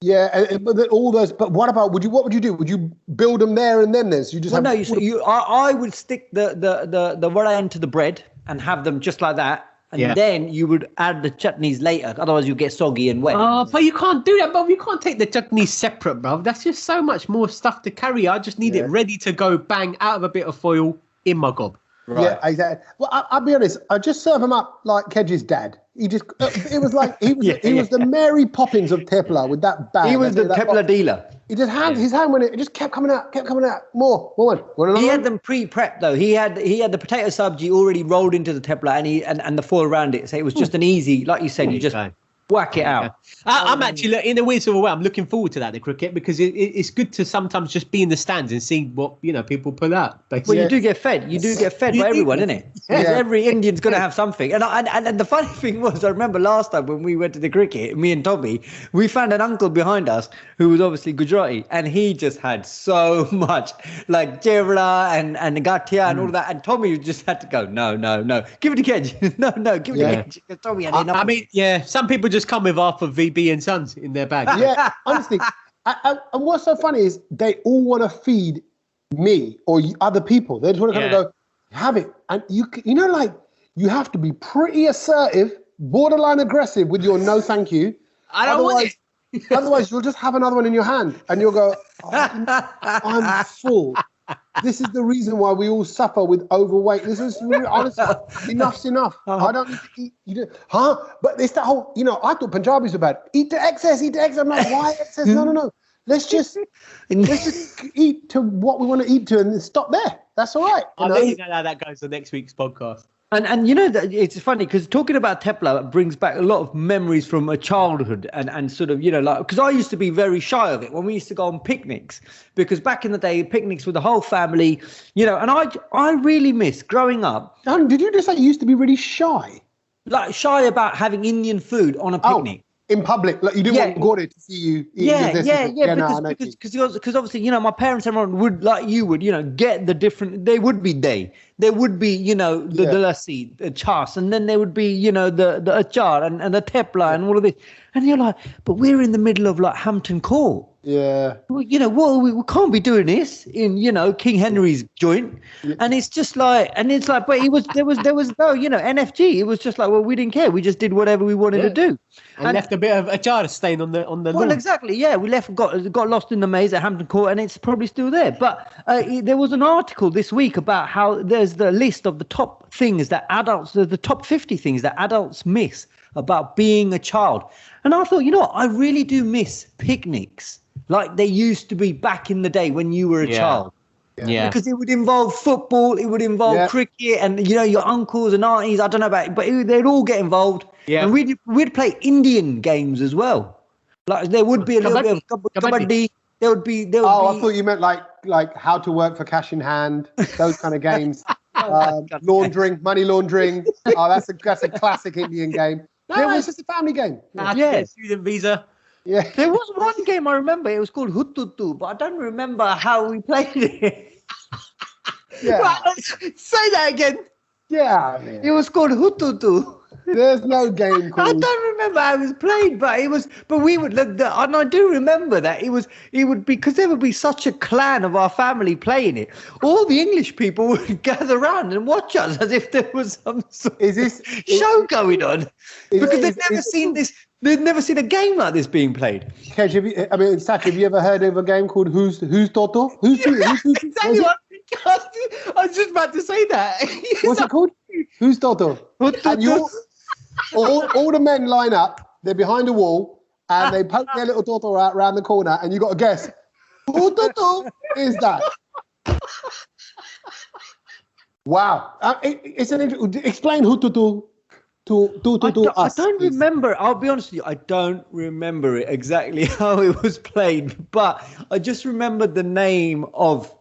Yeah, but all those. But what would you do? Would you build them there and then? So you just I would stick the vada into the bread and have them just like that, and then you would add the chutneys later. Otherwise, you get soggy and wet. Oh, but you can't do that, bro. You can't take the chutneys separate, bro. That's just so much more stuff to carry. I just need it ready to go, bang, out of a bit of foil in my gob. Right. Yeah, exactly. Well, I'll be honest. I just serve him up like Kej's dad. He just, it was like, he was the Mary Poppins of tepla with that bag. He was the tepla dealer. He just had his hand when it just kept coming out. More one. He had them pre-prepped though. He had the potato sabji already rolled into the tepla and the foil around it. So it was just an easy, like you said, you just whack it out. I'm actually, in a weird sort of way, I'm looking forward to that, the cricket, because it's good to sometimes just be in the stands and see what, people pull out. Basically. Well, you do get fed. You do get fed by everyone, isn't it? Because every Indian's going to have something. And the funny thing was, I remember last time when we went to the cricket, me and Tommy, we found an uncle behind us who was obviously Gujarati, and he just had so much, like jevla and gatia and all of that. And Tommy just had to go, no, give it to Kej. no, give it to Kej. Tommy had enough. I mean, some people just come with half of VB and Sons in their bag. Yeah, honestly. And what's so funny is they all want to feed me or other people. They just want to kind of go, have it. And you have to be pretty assertive, borderline aggressive with your no thank you. I don't want it. Otherwise, you'll just have another one in your hand and you'll go, I'm full. This is the reason why we all suffer with overweight. This is really, honestly, enough's enough. I don't need to eat. You do, But it's that whole, I thought Punjabis were bad. Eat to excess. I'm like, why excess? No. Let's just eat to what we want to eat to and then stop there. That's all right. I'll let you know how that goes on next week's podcast. And it's funny because talking about tepla brings back a lot of memories from a childhood and sort of, because I used to be very shy of it when we used to go on picnics, because back in the day, picnics with the whole family, and I really miss growing up. Did you just say you used to be really shy? Like shy about having Indian food on a picnic. In public, like you didn't want Gordon to see you. Because obviously, my parents and everyone would, like you would, get the different. There would be there would be, the lassi, the chas, and then there would be, the achar and the tepla and all of this. And you're like, but we're in the middle of like Hampton Court. Yeah. Well, we can't be doing this in, King Henry's joint. Yeah. And it's just like, but there was no, NFG. It was just like, well, we didn't care. We just did whatever we wanted to do. And left a bit of a jar stain on the lawn. Well, exactly. Yeah, we got lost in the maze at Hampton Court, and it's probably still there. But there was an article this week about how there's the list of the top things that adults, the top 50 things that adults miss about being a child. And I thought, I really do miss picnics like they used to be back in the day when you were a child. Yeah. Because it would involve football, it would involve cricket, and your uncles and aunties. I don't know about it, but they'd all get involved. Yeah. And we'd play Indian games as well. Like there would be a little bit of kabaddi. There would be. I thought you meant like how to work for cash in hand, those kind of games. Money laundering. Oh, that's a classic Indian game. No, it's just a family game. Student visa. Yeah. There was one game I remember. It was called Hututu, but I don't remember how we played it. Yeah. Right, say that again. Yeah. It was called Hututu. There's no game called. I don't remember how it was played, but we would look. And I do remember that it would be because there would be such a clan of our family playing it. All the English people would gather around and watch us as if there was some sort of show going on, because they've never seen this. They've never seen a game like this being played. Kej, Sach, have you ever heard of a game called Who's Toto? Who's Exactly what I was just about to say that. What's it called? Who's Toto? And all the men line up. They're behind a wall, and they poke their little Toto out around the corner, and you got to guess who Toto is that. Wow, explain who Toto. I don't remember. I'll be honest with you. I don't remember it exactly how it was played, but I just remembered the name of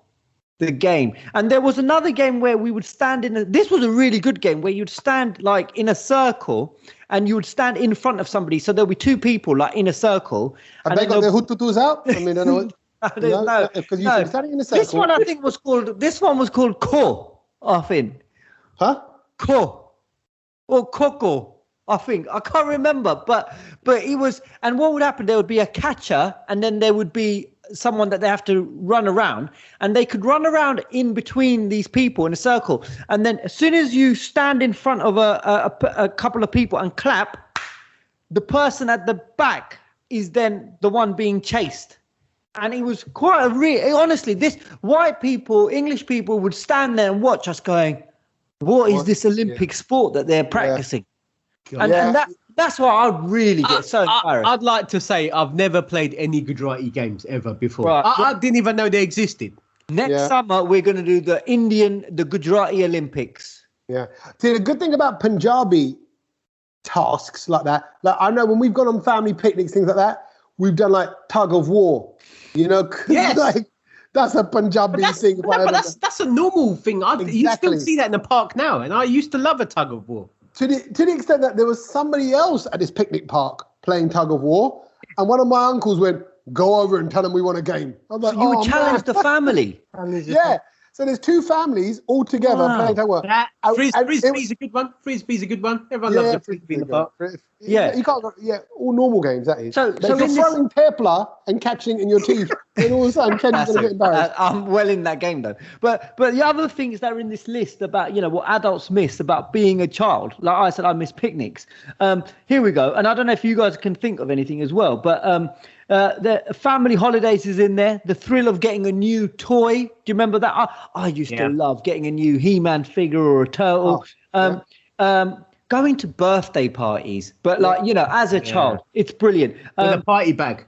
the game. And there was another game where we would stand this was a really good game where you'd stand like in a circle and you would stand in front of somebody. So there'll be two people like in a circle. Have they got their hututus out? I mean, I don't know. No, because you're standing in a circle. This one I think was called Ko, I think. Huh? Ko. Or Coco, I think. I can't remember, but it was. And what would happen? There would be a catcher, and then there would be someone that they have to run around, and they could run around in between these people in a circle. And then as soon as you stand in front of a couple of people and clap, the person at the back is then the one being chased. And it was quite honestly, this white people, English people would stand there and watch us going, what is this Olympic sport that they're practicing? Yeah. And that's why I really get so embarrassed. I'd like to say I've never played any Gujarati games ever before. Right. I didn't even know they existed. Next summer, we're going to do the Gujarati Olympics. Yeah. See, the good thing about Punjabi tasks like that, like I know when we've gone on family picnics, things like that, we've done like tug of war, Yes. Like, that's a Punjabi thing. But that's a normal thing. You still see that in the park now, and I used to love a tug of war. To the extent that there was somebody else at this picnic park playing tug of war, and one of my uncles went, "Go over and tell them we want a game." I'm like, so you would challenge the family. Yeah. So there's two families all together playing tug of war. Frisbee's a good one. Frisbee's a good one. Everyone loves a frisbee in the park. Yeah, you can't. All normal games. That is. So you're throwing pepla and catching in your teeth, and all of a sudden Kenny's going to get embarrassed. I'm well in that game though. But the other things that are in this list about what adults miss about being a child. Like I said, I miss picnics. Here we go. And I don't know if you guys can think of anything as well. But the family holidays is in there. The thrill of getting a new toy. Do you remember that? I used to love getting a new He-Man figure or a turtle. Going to birthday parties, but as a child, it's brilliant. With a party bag.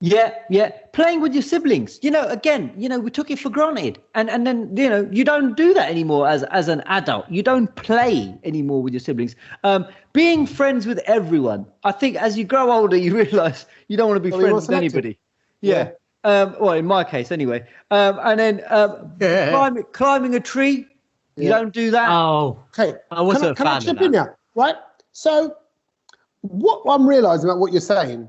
Yeah. Playing with your siblings. Again, we took it for granted. And then, you don't do that anymore as an adult. You don't play anymore with your siblings. Being friends with everyone. I think as you grow older, you realise you don't want to be friends with anybody. Yeah. Well, in my case, anyway. And then climbing a tree. You don't do that. Oh, okay. I wasn't a fan of that. Now, right? So, what I'm realising about what you're saying,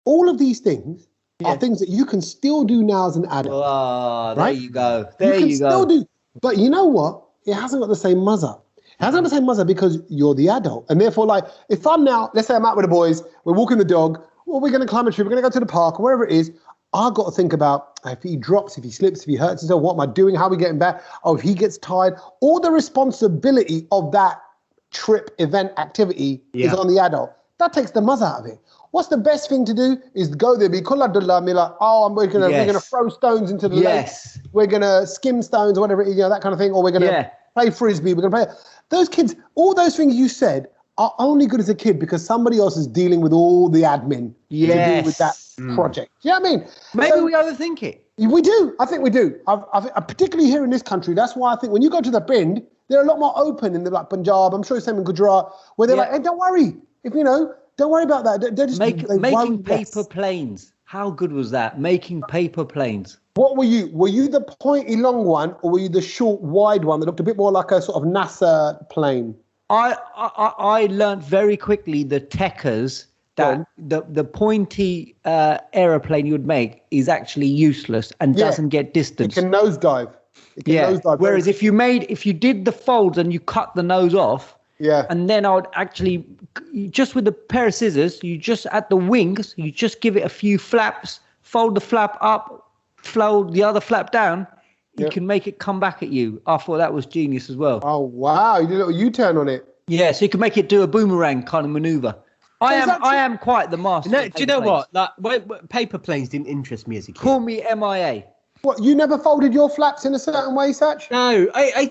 all of these things are things that you can still do now as an adult. Oh, right? There you go. There you go. Still do, but you know what? It hasn't got the same muzza. It hasn't got the same muzza because you're the adult, and therefore, like, if I'm now, let's say I'm out with the boys, we're walking the dog, well, we're going to climb a tree, we're going to go to the park, or wherever it is. I've got to think about if he drops, if he slips, if he hurts himself, what am I doing? How are we getting back? Oh, if he gets tired, all the responsibility of that trip, event, activity is on the adult. That takes the muzz out of it. What's the best thing to do is go there, be kulladullah, and be like, oh, we're gonna throw stones into the lake. We're gonna skim stones, or whatever, that kind of thing, or we're gonna play frisbee. We're gonna play. Those kids, all those things you said are only good as a kid because somebody else is dealing with all the admin to do with that project. Do you know what I mean? Maybe we overthink it. We do. I think we do. I particularly here in this country. That's why I think when you go to the Bind, they're a lot more open in the like Punjab. I'm sure it's same in Gujarat, where they're like, hey, don't worry. If don't worry about that. They're just making paper planes. How good was that? Making paper planes. What were you? Were you the pointy long one, or were you the short wide one that looked a bit more like a sort of NASA plane? I learned very quickly the techers that the pointy aeroplane you would make is actually useless and doesn't get distance. It can nosedive. Whereas if you did the folds and you cut the nose off, and then I would actually, just with a pair of scissors, you just at the wings, you just give it a few flaps, fold the flap up, fold the other flap down. You can make it come back at you. I thought that was genius as well. Oh, wow. You did a little U-turn on it. Yeah, so you can make it do a boomerang kind of maneuver. I am quite the master. No, do you know what? Like, paper planes didn't interest me as a kid. Call me MIA. What, you never folded your flaps in a certain way, Sach? No, I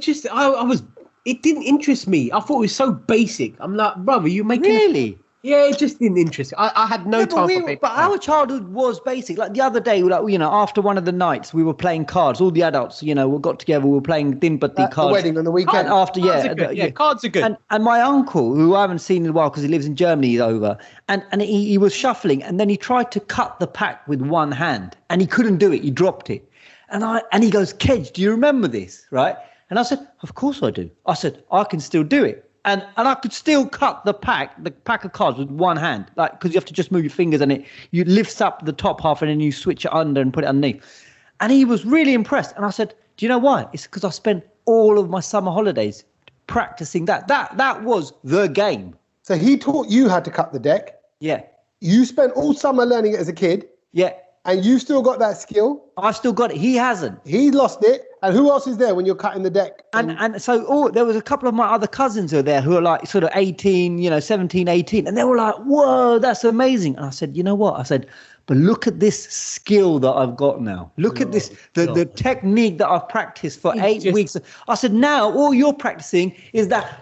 was... It didn't interest me. I thought it was so basic. I'm like, brother, you making... Really? Yeah, it just didn't interest me. I had no time for paper. But our childhood was basic. Like the other day, after one of the nights, we were playing cards. All the adults, we got together. We were playing Dinpati cards. The wedding on the weekend. Cards are good. And my uncle, who I haven't seen in a while because he lives in Germany, he's over. And he was shuffling, and then he tried to cut the pack with one hand, and he couldn't do it. He dropped it. And he goes, Kej, do you remember this? Right? And I said, of course I do. I said, I can still do it. And I could still cut the pack of cards with one hand, like because you have to just move your fingers and you lifts up the top half and then you switch it under and put it underneath. And he was really impressed. And I said, do you know why? It's because I spent all of my summer holidays practicing that. That was the game. So he taught you how to cut the deck. Yeah. You spent all summer learning it as a kid. Yeah. And you still got that skill? I've still got it. He hasn't. He lost it. And who else is there when you're cutting the deck? And so there was a couple of my other cousins who are there who are like sort of 18, 17, 18. And they were like, whoa, that's amazing. And I said, you know what? I said, but look at this skill that I've got now. Look at this, the technique that I've practiced for 8 weeks. I said, now all you're practicing is that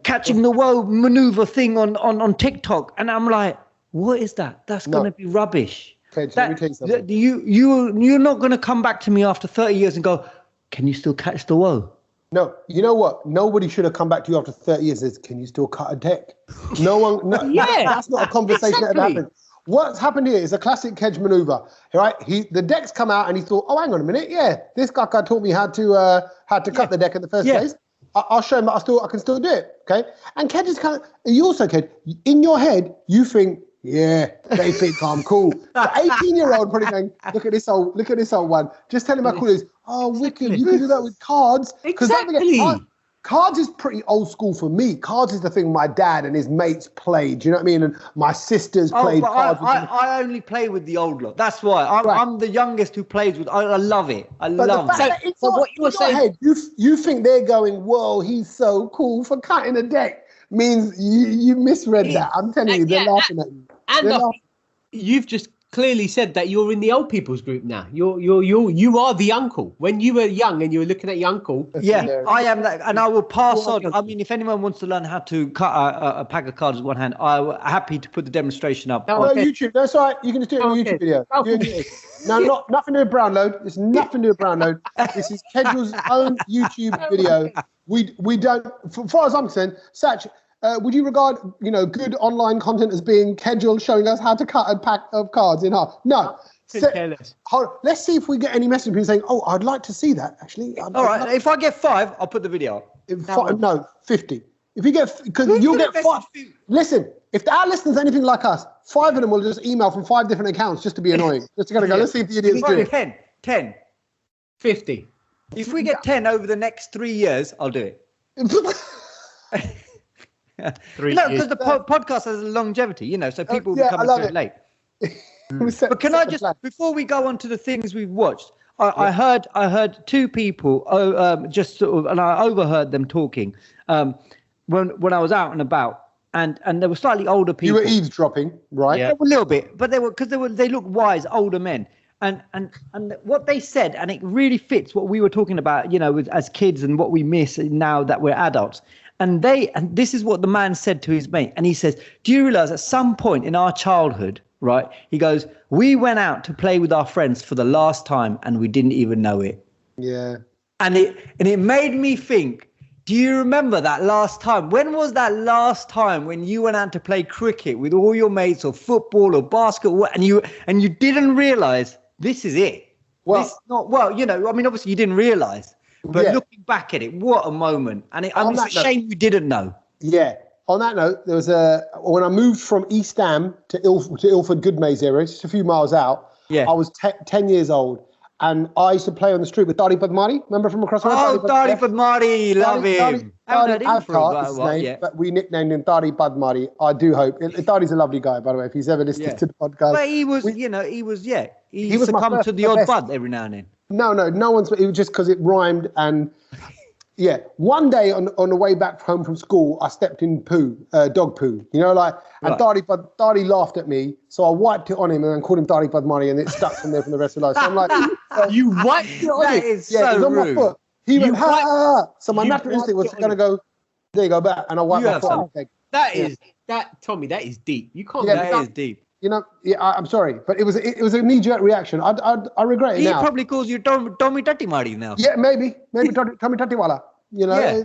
catching the woe maneuver thing on TikTok. And I'm like, what is that? That's going to be rubbish. Okay, let me tell you something. You're not going to come back to me after 30 years and go, can you still catch the woe? No, you know what? Nobody should have come back to you after 30 years and said, can you still cut a deck? No one, that's not a conversation that happened. What's happened here is a classic Kej maneuver, right? The deck's come out and he thought, oh, hang on a minute. Yeah, this guy taught me how to cut the deck in the first place. I'll show him that I can still do it, okay? And Kej is Kej, in your head, you think, yeah, they think I'm cool. The 18-year-old probably going, look at this old one. Just tell him how cool it is. Oh, wicked! You can do that with cards. Exactly. Cards is pretty old school for me. Cards is the thing my dad and his mates played. Do you know what I mean? And my sisters played cards. I only play with the old lot. That's why I'm the youngest who plays with. I love it. I love it. So what you were saying, you think they're going, whoa, he's so cool for cutting a deck. Means you misread that. I'm telling you, they're laughing at you. And you've just clearly said that you're in the old people's group now. You are the uncle. When you were young and you were looking at your uncle. Yeah, I am that, and I will pass on. I mean, if anyone wants to learn how to cut a pack of cards with one hand, I'm happy to put the demonstration up. No, YouTube. That's all right. You can just do it on a YouTube video. No, nothing to do with Brownload. It's nothing to do with Brownload. This is Kedgel's own YouTube video. We don't, as far as I'm concerned, Sach, would you regard, good online content as being Kedgel showing us how to cut a pack of cards in half? No. Let's see if we get any message people saying, "Oh, I'd like to see that." Actually, all right. If I get 5, I'll put the video up. No, 50. If you get, because you'll get 5. Listen, if our listeners are anything like us, 5 of them will just email from 5 different accounts just to be annoying. Just to go. Let's see if the idiots do it. 10. 50. If we get 10 over the next 3 years, I'll do it. Because the podcast has a longevity, so people will come into it late. But can I just, before we go on to the things we've watched, I heard two people just sort of, and I overheard them talking when I was out and about, and they were slightly older people. You were eavesdropping, right? Yeah, a little bit, but they look wise, older men. And what they said, and it really fits what we were talking about, as kids and what we miss now that we're adults. And this is what the man said to his mate. And he says, do you realize at some point in our childhood, right? He goes, we went out to play with our friends for the last time and we didn't even know it. Yeah. And it made me think, do you remember that last time? When was that last time when you went out to play cricket with all your mates or football or basketball and you didn't realize this is it? Obviously you didn't realize, but looking back at it, what a moment. And it's a shame we didn't know. Yeah. On that note, there was when I moved from East Ham to Ilford Goodmayes area, just a few miles out. Yeah. I was 10 years old, and I used to play on the street with Dari Padmari. Remember from across the road? Oh, Dari Padmari, love him. Dari Avtar is his name, but we nicknamed him Dari Padmari. I do hope. Dari's a lovely guy, by the way. If he's ever listening to the podcast, but he succumbed to the odd bud every now and then. No one's. It was just because it rhymed and. Yeah, one day on the way back home from school, I stepped in dog poo, and Dari laughed at me, so I wiped it on him and then called him Dari Padmari, and it stuck from there from the rest of life. So I'm like, you wiped it on him? That is so rude. On my foot. He went, ha, ha, ha. So my natural instinct was going to go, there you go, back, and I wiped my foot. Tommy, that is deep. You can't. That is deep. I'm sorry, but it was a knee-jerk reaction. I regret it now. He probably calls you Tommy Tatti Mari now. Yeah, maybe Tommy Tattiwala. Yeah.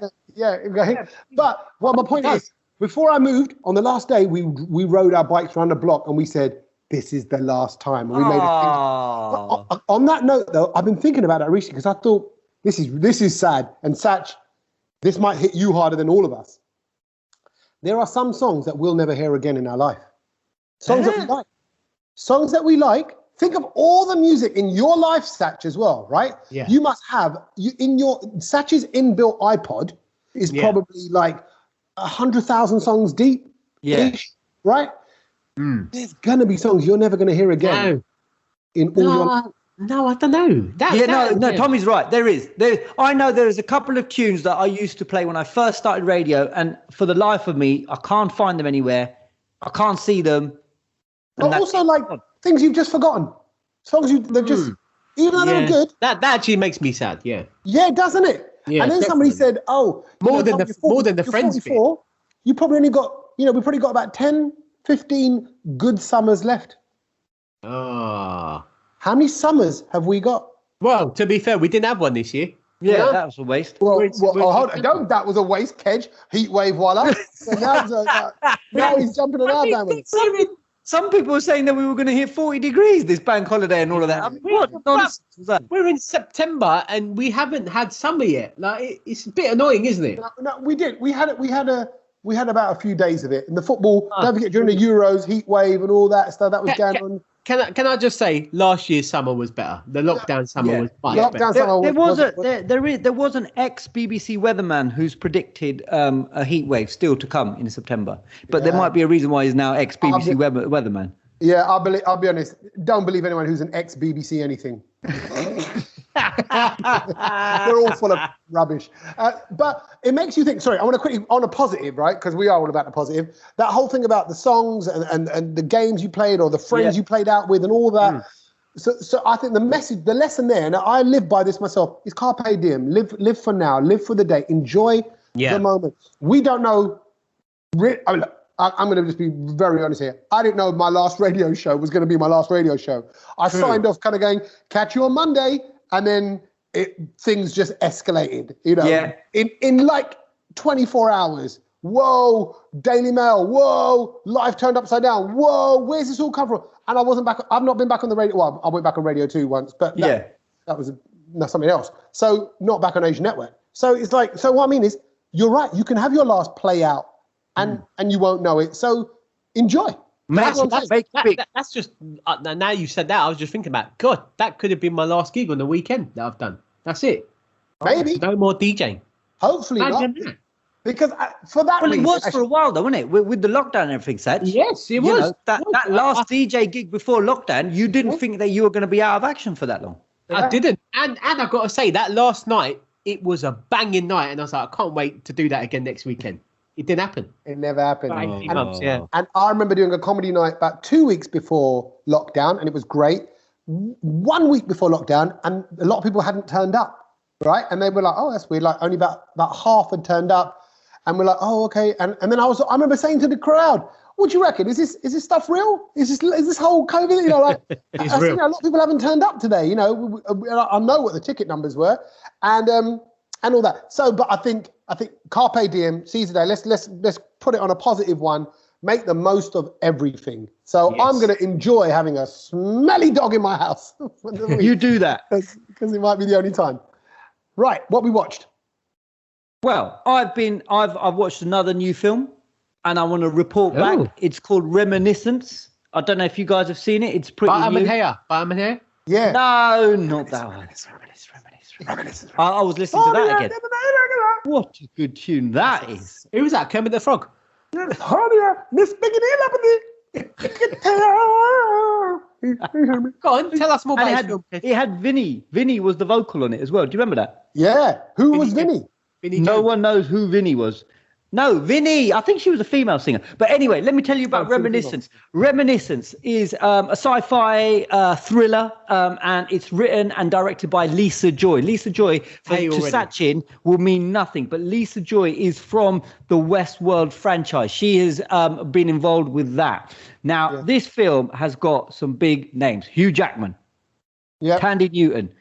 But my point is, before I moved, on the last day, we rode our bikes around the block and we said, this is the last time. And we made it. On that note, though, I've been thinking about that recently because I thought this is sad. And Sach, this might hit you harder than all of us. There are some songs that we'll never hear again in our life. Songs that we like. Think of all the music in your life, Sach, as well, right? Yeah. You must have Sach's inbuilt iPod is probably like 100,000 songs deep. Yeah. Right? Mm. There's gonna be songs you're never gonna hear again. No, I don't know. Tommy's right. There is. I know there's a couple of tunes that I used to play when I first started radio, and for the life of me, I can't find them anywhere. I can't see them. But also things you've just forgotten. Songs they're just, even though they're good. That actually makes me sad, yeah. Yeah, doesn't it? Yeah, and then somebody said, more than the Friends bit. You probably only got, we probably got about 10, 15 good summers left. Oh. How many summers have we got? Well, to be fair, we didn't have one this year. Yeah, that was a waste. Hold on. That was a waste, Kej. Heat wave, voila. So now he's jumping on our bandwagon. Some people were saying that we were going to hit 40 degrees this bank holiday and all of that. I mean, what nonsense was that? We're in September and we haven't had summer yet. Like, it's a bit annoying, isn't it? No, we did. We had about a few days of it. And the football, don't forget, during the Euros, heat wave and all that stuff, that was going on. Can I just say, last year's summer was better. The lockdown summer was much better. There was an ex-BBC weatherman who's predicted a heat wave still to come in September. But there might be a reason why he's now ex-BBC weatherman. Yeah, I'll be honest. Don't believe anyone who's an ex-BBC anything. They're all full of rubbish. But it makes you think, sorry, I want to quickly, on a positive, right? Because we are all about the positive. That whole thing about the songs and the games you played or the friends you played out with and all that. So I think the lesson there, and I live by this myself, is carpe diem. Live for now. Live for the day. Enjoy the moment. We don't know. I'm going to just be very honest here. I didn't know my last radio show was going to be my last radio show. I signed off kind of going, catch you on Monday. And then things just escalated, in like 24 hours. Whoa, Daily Mail. Whoa, life turned upside down. Whoa, where's this all come from? And I wasn't back. I've not been back on the radio. Well, I went back on Radio 2 once, but that was something else. So not back on Asian Network. So it's like, so what I mean is, you're right. You can have your last play out and you won't know it. So enjoy. That's just now you said that, I was just thinking about, God, that could have been my last gig on the weekend that I've done. That's it. Maybe no more DJing. Hopefully not. Because for that Well, reason, it was for a while, though, wasn't it? With the lockdown and everything, Sach. Yes, it was. That last DJ gig before lockdown, you didn't think that you were going to be out of action for that long. I didn't. And I've got to say, that last night, it was a banging night. And I was like, I can't wait to do that again next weekend. It didn't happen. It never happened. Yeah. And I remember doing a comedy night about 2 weeks before lockdown, and it was great. 1 week before lockdown, and a lot of people hadn't turned up, right? And they were like, oh, that's weird. Like only about half had turned up. And we're like, oh, okay. And then I remember saying to the crowd, what do you reckon? Is this stuff real? Is this whole COVID? You know, like It's I real. think a lot of people haven't turned up today. You know, I know what the ticket numbers were, and all that. So, but I think carpe diem, seize the day. Let's put it on a positive one. Make the most of everything. So Yes. I'm going to enjoy having a smelly dog in my house. You do that. Because it might be the only time. Right, what we watched. Well, I've watched another new film, and I want to report back. It's called Reminiscence. I don't know if you guys have seen it. It's pretty new. Bottom hair. Yeah. No, not that one. Reminiscence. I was listening to that again. What a good tune that is. Who was that? Kermit the Frog. Miss Go on, tell us more about And his film. it had Vinny. Vinny was the vocal on it as well. Do you remember that? Yeah. Who was Vinny? No one knows who Vinny was. No, Vinny. I think she was a female singer. But anyway, let me tell you about Reminiscence. Reminiscence is a sci-fi thriller, and it's written and directed by Lisa Joy. Lisa Joy, to Sachin, will mean nothing. But Lisa Joy is from the Westworld franchise. She has been involved with that. Now, this film has got some big names. Hugh Jackman, Tandy Newton.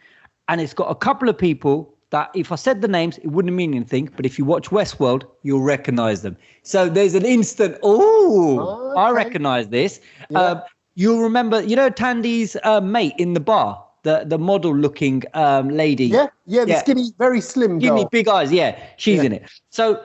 And it's got a couple of people that if I said the names, it wouldn't mean anything. But if you watch Westworld, you'll recognize them. So there's an instant, okay. I recognize this. Yeah. You'll remember, you know, Tandy's mate in the bar, the model-looking lady. Yeah, the skinny, very slim girl. Skinny, big eyes, she's in it. So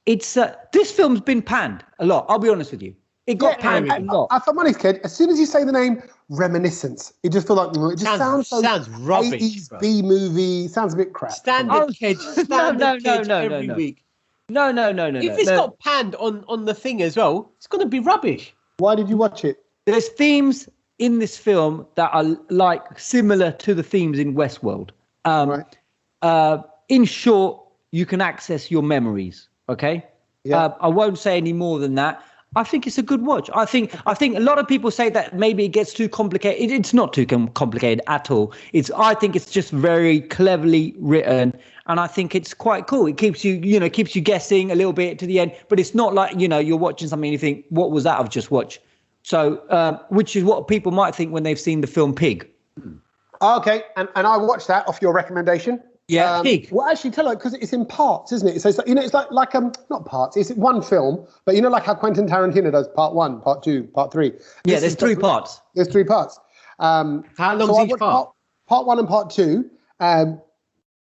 it's this film's been panned a lot, I'll be honest with you. It got panned a lot. If I'm honest, Kej, as soon as you say the name Reminiscence, it just feels like it just sounds rubbish. 80s B movie. Sounds a bit crap. Standard Kej. Every week. No. If it's got panned on the thing as well, it's going to be rubbish. Why did you watch it? There's themes in this film that are like similar to the themes in Westworld. In short, you can access your memories. Okay. Yeah. I won't say any more than that. I think it's a good watch. I think a lot of people say that maybe it gets too complicated. It's not too complicated at all. I think it's just very cleverly written, and I think it's quite cool. It keeps you guessing a little bit to the end, but it's not like, you're watching something and you think, what was that I've just watched? So, which is what people might think when they've seen the film Pig. Okay, and I watched that off your recommendation. Yeah, Pig. Well, actually, tell her, because it's in parts, isn't it? So it's like, it's like not parts. It's one film, but like how Quentin Tarantino does part 1, part 2, part 3. Yeah, there's 3 parts. There's 3 parts. How long is each part? Part 1 and part 2. No,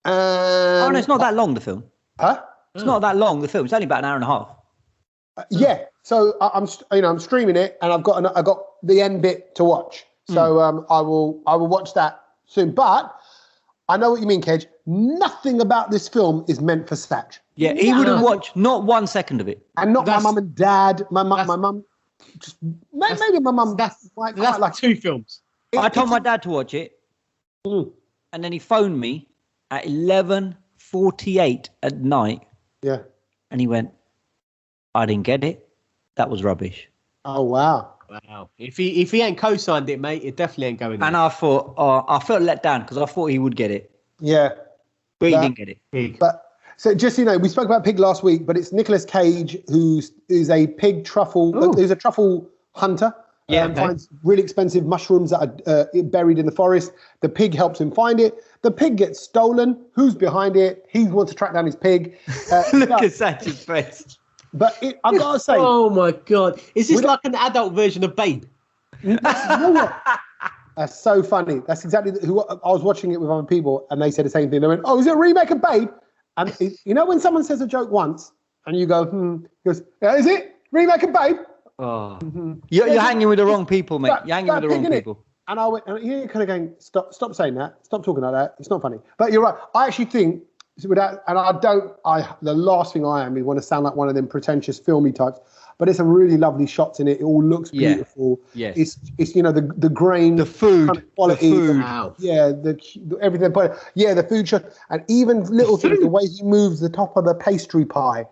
it's not that long. The film. Huh? It's not that long. The film. It's only about an hour and a half. Yeah. So I'm streaming it, and I've got the end bit to watch. So I will watch that soon. But I know what you mean, Kej. Nothing about this film is meant for Sach. Yeah, he wouldn't watch not 1 second of it. And not my mum and dad. My mum, just maybe my mum. That's like 2 films. I told my dad to watch it, and then he phoned me at 11:48 at night. Yeah. And he went, I didn't get it. That was rubbish. Oh wow. Wow. If he ain't co-signed it, mate, it definitely ain't going there. And I thought, I felt let down because I thought he would get it. Yeah. But he didn't get it. Pig. But so just we spoke about Pig last week, but it's Nicolas Cage who's a pig truffle, who's a truffle hunter. Finds really expensive mushrooms that are buried in the forest. The pig helps him find it. The pig gets stolen. Who's behind it? He wants to track down his pig. Look at Sach's face. But I've got to say... Oh, my God. Is this like an adult version of Babe? You know what? That's so funny. That's exactly who I was watching it with other people, and they said the same thing. They went, "Oh, is it a remake of Babe?" And when someone says a joke once, and you go, he goes, "Yeah, is it remake of Babe?" Oh, you're hanging with the wrong people, mate. You're hanging with the wrong people. And I went, and you're kind of going, stop saying that. Stop talking like that. It's not funny. But you're right. I actually think the last thing I am is want to sound like one of them pretentious filmy types, but it's a really lovely shots in it. It all looks beautiful. Yes. It's the grain, the food, kind of quality, the food. Wow. the everything. But the food shot, and even little things, the way he moves the top of the pastry pie,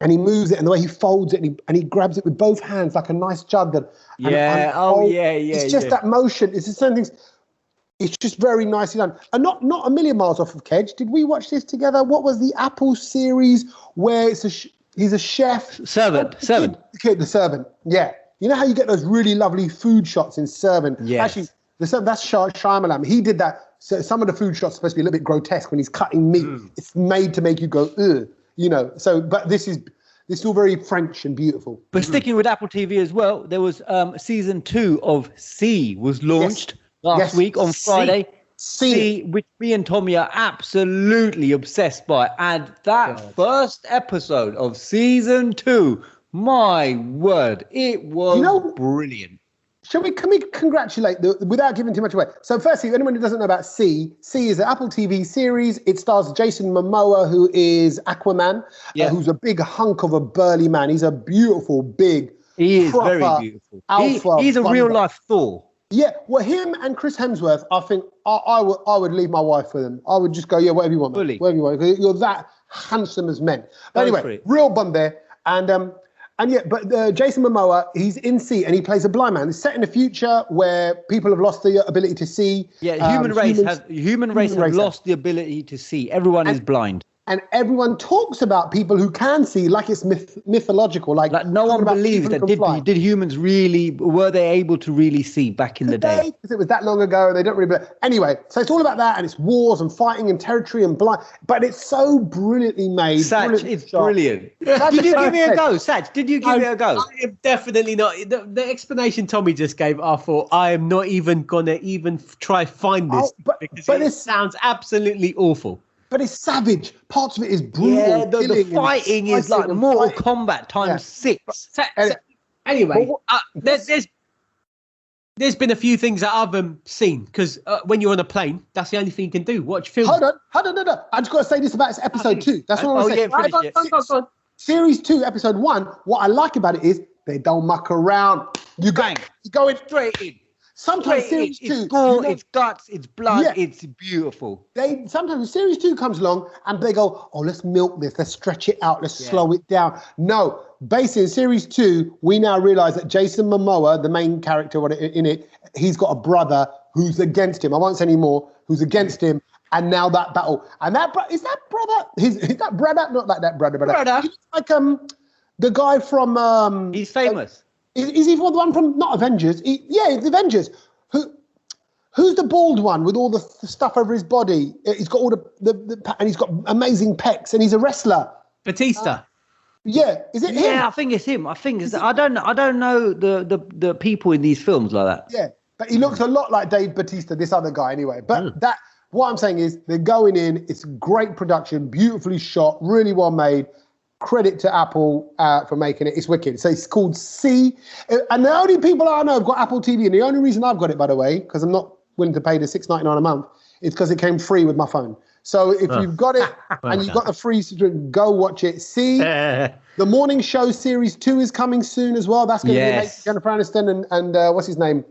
and he moves it, and the way he folds it, and he grabs it with both hands like a nice jug. It's just that motion. It's the same things. It's just very nicely done, and not a million miles off of Kej. Did we watch this together? What was the Apple series where he's a chef? Servant. The Servant. Yeah. You know how you get those really lovely food shots in Servant? Yes. Actually, that's Shyamalan. He did that. So some of the food shots are supposed to be a little bit grotesque when he's cutting meat. It's made to make you go, ugh, you know. So, but this is all very French and beautiful. But sticking with Apple TV as well, there was season 2 of C was launched last week on Friday. C, which me and Tommy are absolutely obsessed by. And that first episode of season 2, my word, it was brilliant. Can we congratulate, without giving too much away? So firstly, anyone who doesn't know about C is an Apple TV series. It stars Jason Momoa, who is Aquaman, who's a big hunk of a burly man. He's a beautiful, big, he is very beautiful. Alpha he's a real-life Thor. Yeah, well, him and Chris Hemsworth, I think I would leave my wife for them. I would just go, whatever you want, man. Fully. Whatever you want, because you're that handsome as men. But anyway, real bum there. But Jason Momoa, he's in C, and he plays a blind man. It's set in a future where people have lost the ability to see. Yeah, human race have lost the ability to see. Everyone is blind. And everyone talks about people who can see like it's mythological. Like no one believes that did humans really, were they able to really see back in the day? Because it was that long ago, they don't really believe. Anyway, so it's all about that, and it's wars and fighting and territory and blind. But it's so brilliantly made. Sach, it's brilliant. Did you give me a go, Sach? Did you give me a go? I am definitely not. The explanation Tommy just gave, I thought, I am not even going to try find this. But it sounds absolutely awful. But it's savage. Parts of it is brutal. Yeah, the fighting is like Mortal Kombat times 6. Anyway, there's been a few things that I've seen, because when you're on a plane, that's the only thing you can do. Watch films. Hold on. No. I just got to say this about episode 2. That's what I want to say. Go on. Series 2, episode 1, what I like about it is they don't muck around. You go in straight in. Sometimes series 2, it's gore, it's guts, it's blood, it's beautiful. Sometimes series 2 comes along and they go, let's milk this, let's stretch it out, let's slow it down. No, basically in series 2, we now realise that Jason Momoa, the main character in it, he's got a brother who's against him. I won't say any more. Who's against him, and now that battle, and is that brother? Is that brother? Not like that brother. He's like the guy from. He's famous. Is he the one from not Avengers? The Avengers. Who's the bald one with all the stuff over his body? He's got all the and he's got amazing pecs, and he's a wrestler. Batista. Is it him? Yeah, I think it's him. I don't know the people in these films like that. Yeah, but he looks a lot like Dave Batista, this other guy anyway. But what I'm saying is they're going in. It's great production, beautifully shot, really well made. Credit to Apple for making it. It's wicked. So it's called C. And the only people I know have got Apple TV, and the only reason I've got it, by the way, because I'm not willing to pay the $6.99 a month, is because it came free with my phone. So if you've got it and you've got the free subscription, go watch it. C. The Morning Show Series 2 is coming soon as well. That's going to be amazing. Jennifer Aniston and what's his name?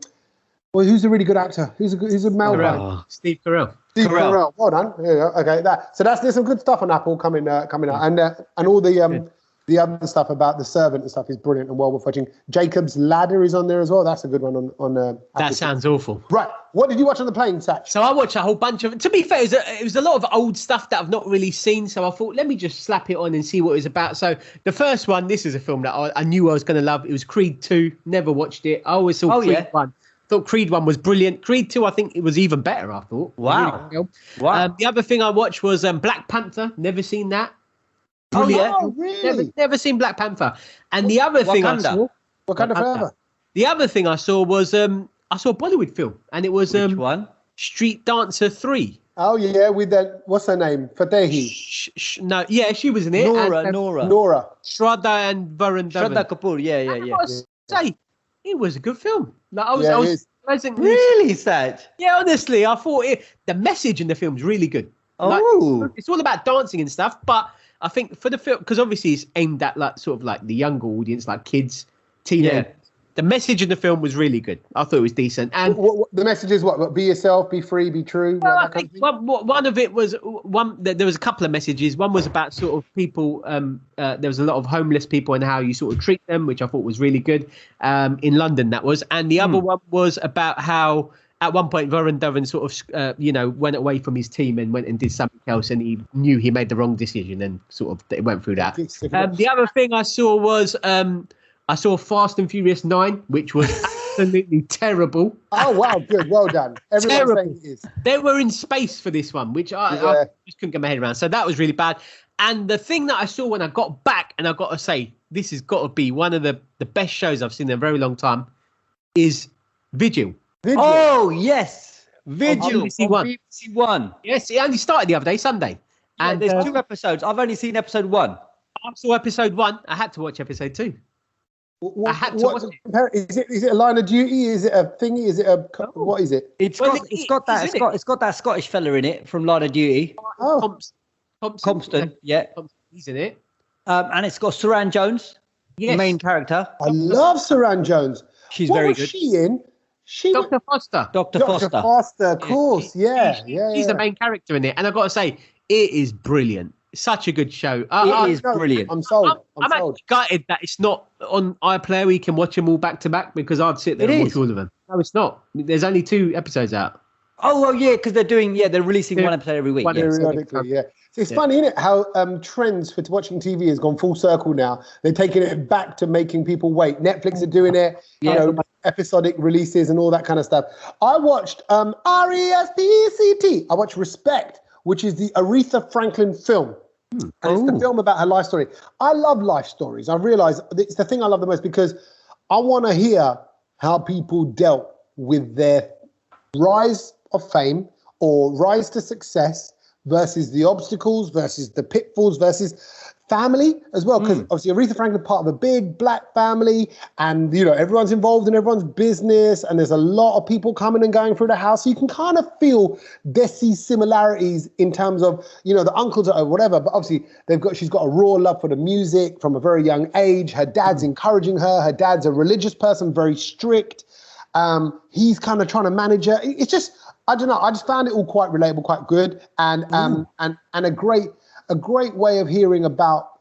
Well, who's a really good actor? Who's a male guy? Steve Carell. Well done. Yeah, okay. So there's some good stuff on Apple coming out, and all the other stuff about the Servant and stuff is brilliant and well worth watching. Jacob's Ladder is on there as well. That's a good one on Apple. That sounds awful. Right. What did you watch on the plane, Sach? So I watched a whole bunch of. To be fair, it was a lot of old stuff that I've not really seen. So I thought, let me just slap it on and see what it was about. So the first one, this is a film that I knew I was going to love. It was Creed 2. Never watched it. I always saw Creed 1. Thought Creed 1 was brilliant. Creed 2, I think it was even better, I thought. Wow. Really wow. The other thing I watched was Black Panther. Never seen that. Brilliant. Oh, really? Never seen Black Panther. And the other thing I saw... Wakanda Forever. The other thing I saw was... I saw a Bollywood film. And it was... Which one? Street Dancer 3. Oh, yeah, with that... What's her name? Fatehi. No, yeah, she was in it. Nora. Shraddha and Varun Dhawan. Shraddha Kapoor, yeah. It was a good film. Like, I was pleasantly... Really, Sach? Yeah, honestly, I thought the message in the film is really good. Oh, it's all about dancing and stuff. But I think for the film, because obviously it's aimed at like sort of like the younger audience, like kids, teenagers. Yeah. The message in the film was really good. I thought it was decent. And the message is what? Be yourself, be free, be true. well, I think one of it was there was a couple of messages. One was about sort of people. There was a lot of homeless people and how you sort of treat them, which I thought was really good. In London, that was. And the other one was about how at one point Warren Doven sort of, went away from his team and went and did something else, and he knew he made the wrong decision, and sort of it went through that. The other thing I saw was. I saw Fast and Furious 9, which was absolutely terrible. Oh, wow. Good. Well done. Everyone's saying it is. They were in space for this one, which I just couldn't get my head around. So that was really bad. And the thing that I saw when I got back, and I've got to say, this has got to be one of the best shows I've seen in a very long time, is Vigil. Oh, yes. Vigil on BBC One. Yes, it only started the other day, Sunday. Yeah, and there's 2 episodes. I've only seen episode 1. I saw episode 1. I had to watch episode 2. I had to watch it. Is it a Line of Duty? Is it a thingy? Is it what is it? It's got that Scottish fella in it from Line of Duty. Oh, Compton, yeah. He's in it. And it's got Saran Jones, the main character. I love Saran Jones. She's very good. What was she in? Dr. Foster. Dr. Foster, of course. She's the main character in it. And I've got to say, it is brilliant. Such a good show. It is brilliant. I'm sold. I'm actually gutted that it's not on iPlayer. We can watch them all back to back because I'd sit there and watch all of them. No, it's not. There's only 2 episodes out. Oh, well, yeah, because they're releasing one episode every week. Periodically, yeah. So it's funny, isn't it, how trends for watching TV has gone full circle now. They're taking it back to making people wait. Netflix are doing it, episodic releases and all that kind of stuff. I watched RESPECT. I watched Respect, which is the Aretha Franklin film. And it's the film about her life story. I love life stories. I realize it's the thing I love the most because I want to hear how people dealt with their rise of fame or rise to success versus the obstacles, versus the pitfalls, versus family as well. Because obviously Aretha Franklin part of a big black family and, everyone's involved in everyone's business and there's a lot of people coming and going through the house. So you can kind of feel there's these similarities in terms of, the uncles or whatever. But obviously she's got a raw love for the music from a very young age. Her dad's encouraging her. Her dad's a religious person, very strict. He's kind of trying to manage her. It's just, I don't know. I just found it all quite relatable, quite good, and a great way of hearing about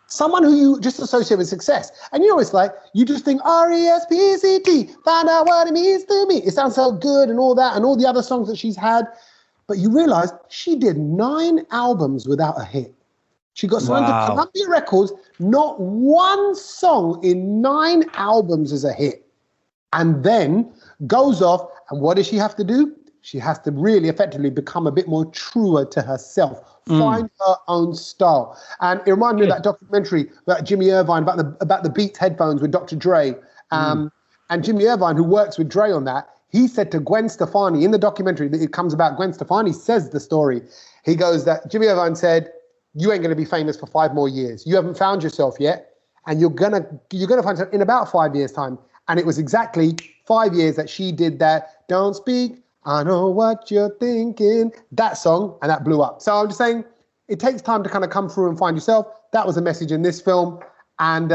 someone who you just associate with success. And it's like you just think RESPECT, find out what it means to me. It sounds so good and all that, and all the other songs that she's had, but you realize she did 9 albums without a hit. She got signed to Columbia Records. Not one song in 9 albums is a hit, and then goes off. And what does she have to do? She has to really effectively become a bit more truer to herself, find her own style. And it reminded me of that documentary about Jimmy Irvine, about the Beats headphones with Dr. Dre. And Jimmy Irvine, who works with Dre on that, he said to Gwen Stefani in the documentary that it comes about, Gwen Stefani says the story. He goes that Jimmy Irvine said, you ain't going to be famous for 5 more years. You haven't found yourself yet. And you're gonna find yourself in about 5 years' time. And it was exactly 5 years that she did that. Don't speak. I know what you're thinking. That song, and that blew up. So I'm just saying, it takes time to kind of come through and find yourself. That was a message in this film, and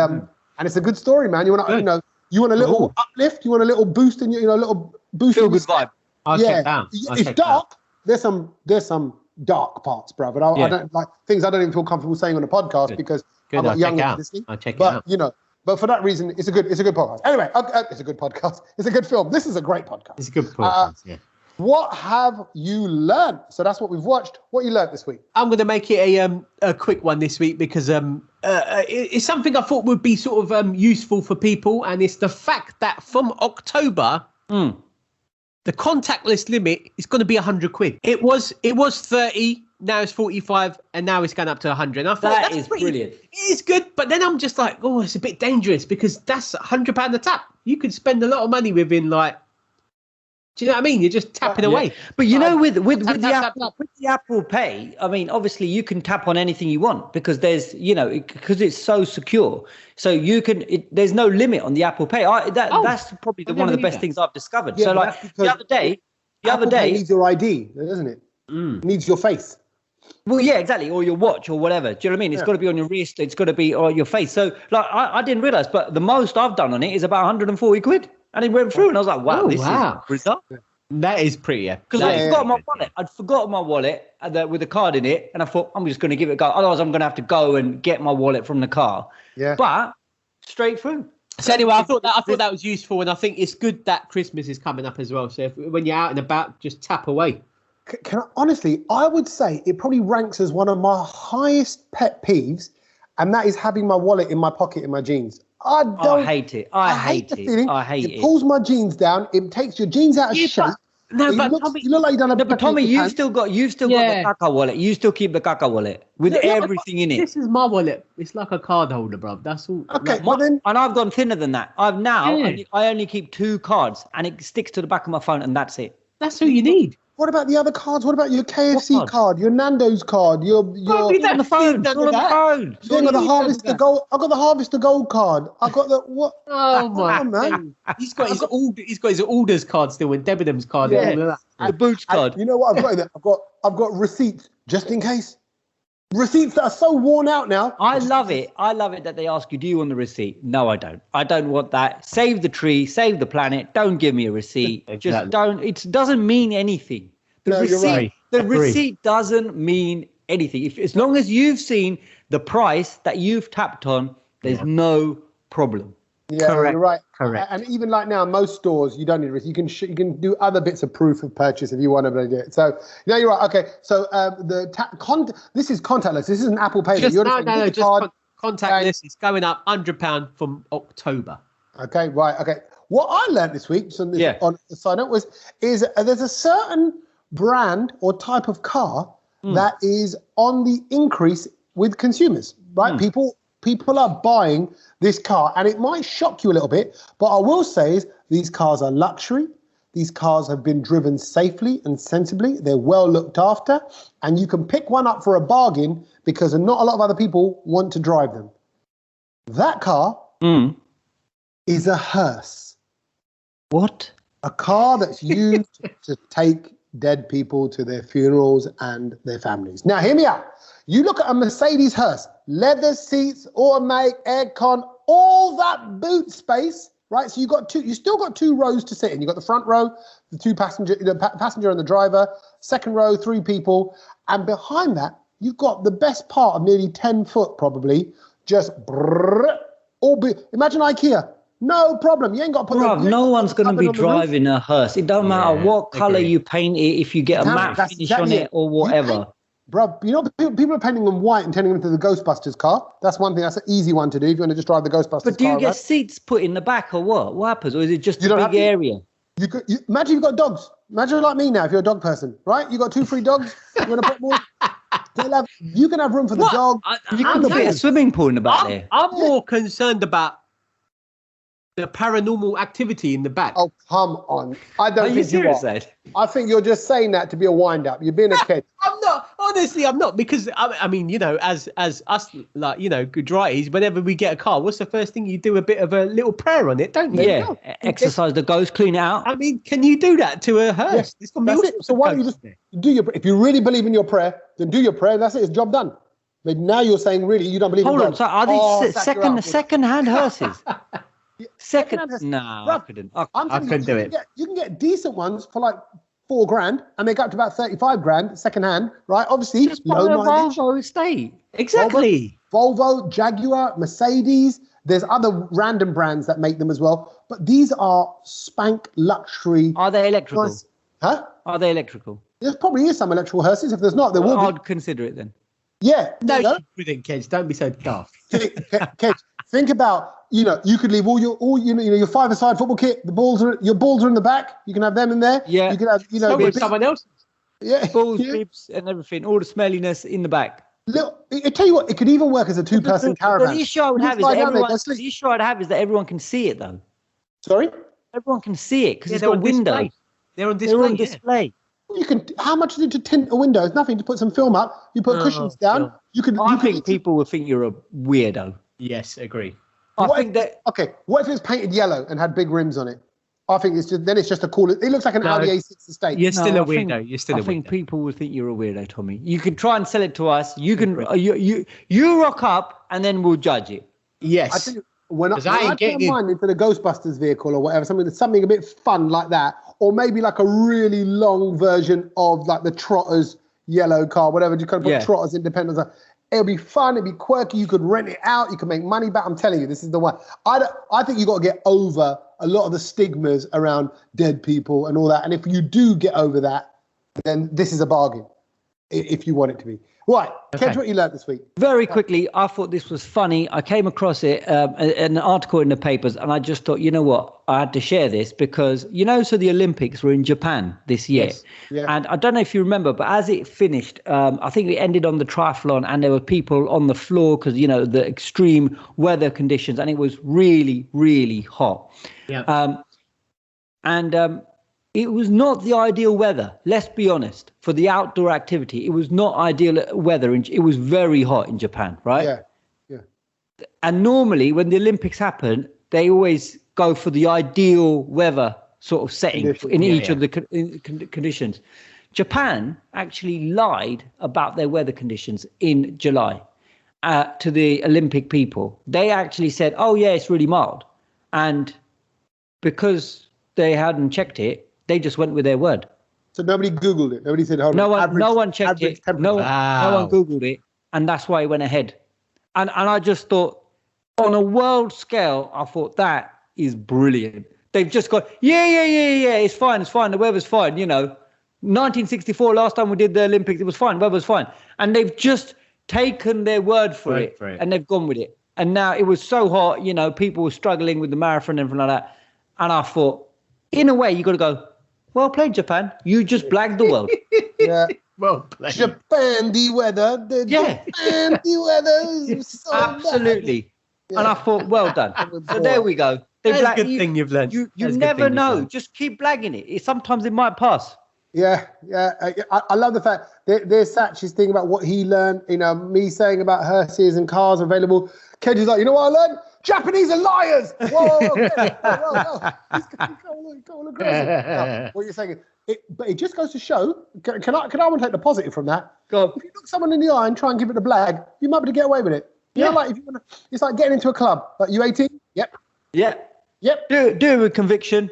it's a good story, man. You want to, you want a little uplift, you want a little boost in your, a little boost. Feel good vibe. I'll check down. It's dark. There's some dark parts, bro. But I don't like things I don't even feel comfortable saying on a podcast because I'm not young enough to I'll check it out. But for that reason, it's a good podcast. Anyway, it's a good podcast. It's a good film. This is a great podcast. It's a good podcast. What have you learned? So that's what we've watched. What you learned this week? I'm going to make it a quick one this week because it's something I thought would be sort of useful for people, and it's the fact that from October, the contactless limit is going to be £100. It was 30. Now it's 45, and now it's going up to 100. And I thought that is brilliant. It is good, but then I'm just like, it's a bit dangerous because that's £100 a tap. You could spend a lot of money within do you know what I mean? You're just tapping away. But with the Apple Pay, I mean, obviously you can tap on anything you want because there's, because it's so secure. So you can, there's no limit on the Apple Pay. That's probably one of the best things I've discovered. Yeah, so the other day needs your ID, doesn't it? It needs your face. Well, yeah, exactly. Or your watch or whatever. Do you know what I mean? It's got to be on your wrist. It's got to be on your face. So, like, I didn't realise, but the most I've done on it is about 140 quid. And it went through, and I was like, wow, this is bizarre. That is prettier. Because I forgot my wallet. I'd forgotten my wallet with a card in it, and I thought, I'm just going to give it a go. Otherwise, I'm going to have to go and get my wallet from the car. Yeah. But straight through. So anyway, I thought that was useful, and I think it's good that Christmas is coming up as well. So when you're out and about, just tap away. Honestly, I would say it probably ranks as one of my highest pet peeves, and that is having my wallet in my pocket in my jeans. I hate it. I hate the feeling. I hate it. It pulls my jeans down. It takes your jeans out of shape. No, but Tommy, you look like you don't have. No, but Tommy, you've still got the Kaka wallet. You still keep the Kaka wallet with everything in it. This is my wallet. It's like a card holder, bro. That's all. Okay, but then and I've gone thinner than that. I only keep 2 cards, and it sticks to the back of my phone, and that's it. That's all you need. What about the other cards? What about your KFC card, your Nando's card, your on the phone? It's on the phone. I got the Harvester Gold. I got the Harvester Gold card. I got the what? Oh my man! He's got his orders card still and Debenham's card. Yeah. And all that. The Boots card. You know what I've got in there? I've got receipts just in case. Receipts that are so worn out now. I love it. I love it that they ask you, do you want the receipt? No, I don't. I don't want that. Save the tree, save the planet. Don't give me a receipt. Exactly. Just don't. It doesn't mean anything. You're right. The receipt doesn't mean anything. As long as you've seen the price that you've tapped on, there's no problem. Yeah, correct. You're right. Correct. And even like now, most stores you don't need a receipt. You can do other bits of proof of purchase if you want to do it. So yeah, you're right. Okay, so this is contactless. This isn't Apple Pay. Just contactless. It's going up £100 from October. Okay, right. Okay. What I learned this week, on the side note, is there's a certain brand or type of car that is on the increase with consumers. Right, people are buying this car, and it might shock you a little bit, but I will say is these cars are luxury. These cars have been driven safely and sensibly. They're well looked after, and you can pick one up for a bargain because not a lot of other people want to drive them. That car is a hearse. What? A car that's used to take dead people to their funerals and their families. Now, hear me out. You look at a Mercedes hearse, leather seats, automatic, aircon, all that boot space, right? So you still got 2 rows to sit in. You got the front row, the passenger and the driver, second row, 3 people, and behind that you've got the best part of nearly 10 foot probably, just imagine IKEA. No problem. You ain't got to put no one's going to be driving a hearse. It don't matter what colour you paint it, if you get a matte finish on it or whatever. Bro, you know, people are painting them white and turning them into the Ghostbusters car. That's one thing. That's an easy one to do if you want to just drive the Ghostbusters car. But do you get seats put in the back or what? What happens? Or is it just a big area? Imagine you've got dogs. Imagine like me now if you're a dog person, right? You got 2 free dogs. You want to put more? You can have room for the dog. You can put a swimming pool in the back there. I'm more concerned about the paranormal activity in the back. Oh, come on. I don't think you are. Ed? I think you're just saying that to be a wind-up. You're being a kid. I'm not. Honestly, I'm not. Because, I mean, you know, as us, like, you know, Gujaratis, whenever we get a car, what's the first thing you do? A bit of a little prayer on it, don't you? Yeah. Exercise the ghost, clean it out. I mean, can you do that to a hearse? Yes, that's it. So why don't you just do your... If you really believe in your prayer, then do your prayer. That's it. It's job done. But now you're saying, really, you don't believe in God. Hold on. So are these second-hand hearses? No, I couldn't. I couldn't do it. You can get decent ones for like $4,000, and they go up to about 35 grand second hand, right? Obviously, just low mileage. Volvo estate. Exactly. Volvo, Jaguar, Mercedes. There's other random brands that make them as well, but these are spank luxury. Are they electrical? Huh? Are they electrical? There probably is some electrical hearses. If there's not, there will be. I'd consider it then. Yeah. No, you wouldn't, Kej. Don't be so daft. Kej, think about, you know, you could leave all your 5-a-side football kit. Your balls are in the back. You can have them in there. Yeah. You can have, you know, someone else. Yeah. Balls, ribs, and everything. All the smelliness in the back. Look, I tell you what, it could even work as a 2-person caravan. The issue I would have is that everyone can see it though. Sorry? Everyone can see it because it's got windows. They're on display. You can. How much is it to tint a window? It's nothing to put some film up. You put cushions down. Sure. I think people will think you're a weirdo. Yes, agree. What if it's painted yellow and had big rims on it? I think it's just a cool. It looks like an Audi A6 estate. You're still a weirdo. You're still a weirdo. I think people will think you're a weirdo, Tommy. You can try and sell it to us. You can you rock up and then we'll judge it. Yes. I think when I turn mine into the Ghostbusters vehicle or whatever, something a bit fun like that, or maybe like a really long version of like the Trotters yellow car, whatever. You kind of put Trotters Independence. It'll be fun. It'll be quirky. You could rent it out. You can make money back. I'm telling you, this is the one. I think you got to get over a lot of the stigmas around dead people and all that. And if you do get over that, then this is a bargain, if you want it to be. Right, okay. Kej, what you learned this week? Very quickly, I thought this was funny. I came across it, an article in the papers, and I just thought, you know what? I had to share this because, so the Olympics were in Japan this year. Yes. Yeah. And I don't know if you remember, but as it finished, I think it ended on the triathlon, and there were people on the floor because, the extreme weather conditions, and it was really, really hot. Yeah. It was not the ideal weather, let's be honest, for the outdoor activity. It was not ideal weather. It was very hot in Japan, right? Yeah. And normally when the Olympics happen, they always go for the ideal weather sort of setting in each of the conditions. Japan actually lied about their weather conditions in July to the Olympic people. They actually said, oh, yeah, it's really mild. And because they hadn't checked it, they just went with their word. So nobody Googled it. Nobody said, no one checked it. No one Googled it. And that's why it went ahead. And I just thought, on a world scale, I thought that is brilliant. They've just got, it's fine. The weather's fine. 1964, last time we did the Olympics, it was fine. Weather was fine. And they've just taken their word for it. And they've gone with it. And now it was so hot, people were struggling with the marathon and everything like that. And I thought, in a way, you got to go, well played, Japan. You just blagged the world. Yeah. Well played. Japan, the weather. Japan, the weather. So absolutely. Yeah. And I thought, well done. So there we go. That's a good thing you've learned. You never know. Just keep blagging it. Sometimes it might pass. Yeah. I love the fact there's Sach's thing about what he learned. Me saying about hearses and cars available. Kej is like, you know what I learned? Japanese are liars. Whoa. He's going aggressive. What you're saying, but it just goes to show. Can I want to take the positive from that? Go on. If you look someone in the eye and try and give it a blag, you might be able to get away with it. Like if you want to, it's like getting into a club. Like, you 18? Yep. Yeah. Yep. Do it with conviction.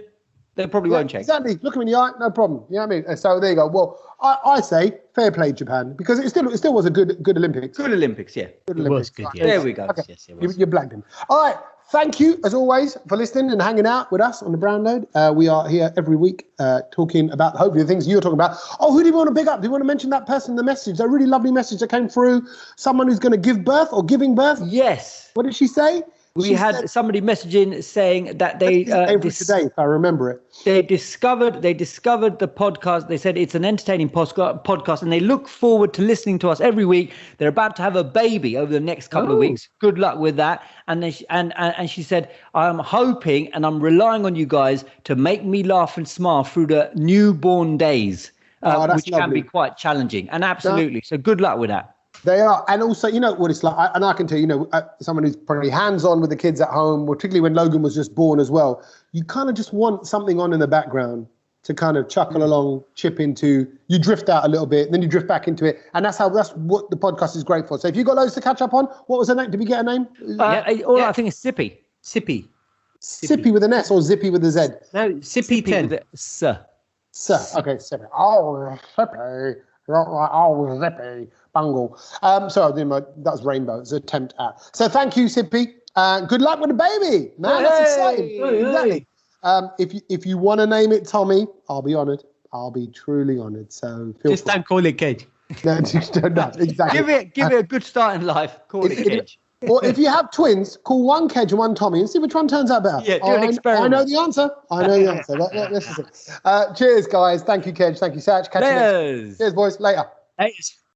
They probably won't change. Exactly. Look him in the eye, no problem. You know what I mean? So there you go. Well, I say fair play, Japan, because it still was a good Olympics. Good Olympics, yeah. Good Olympics. It was good, yeah. There we go. Okay. Yes, you blagged him. All right. Thank you, as always, for listening and hanging out with us on the Brown Load. We are here every week talking about, hopefully, the things you're talking about. Oh, who do you want to pick up? Do you want to mention that person in the message? A really lovely message that came through. Someone who's going to give birth or giving birth? Yes. What did she say? We had somebody messaging saying that they today, if I remember it. They discovered the podcast. They said it's an entertaining podcast, and they look forward to listening to us every week. They're about to have a baby over the next couple of weeks. Good luck with that. And she said, I'm hoping and I'm relying on you guys to make me laugh and smile through the newborn days, which can be quite challenging. And absolutely. So good luck with that. They are. And also, you know what it's like, and I can tell you, someone who's probably hands-on with the kids at home, particularly when Logan was just born as well, you kind of just want something on in the background to kind of chuckle along, chip into. You drift out a little bit, then you drift back into it. And that's what the podcast is great for. So if you've got loads to catch up on, what was her name? Did we get a name? I think it's Sippy. Sippy with an S or Zippy with a Z? No, Sippy 10. Sir. Okay, Sippy. Oh, Sippy. Oh, Zippy. Bungle. That was Rainbow. It's an attempt at. So thank you, Sippy. Good luck with the baby, man. That's exciting. Exactly. If you want to name it Tommy, I'll be honoured. I'll be truly honoured. So just don't call it Kej. No, exactly. Give it a good start in life. Call it Kej. Or if you have twins, call one Kej and one Tommy and see which one turns out better. Yeah, do an experiment. I know the answer. This is it. Cheers, guys. Thank you, Kej. Thank you, Sach. Catch you next. Cheers, boys. Later.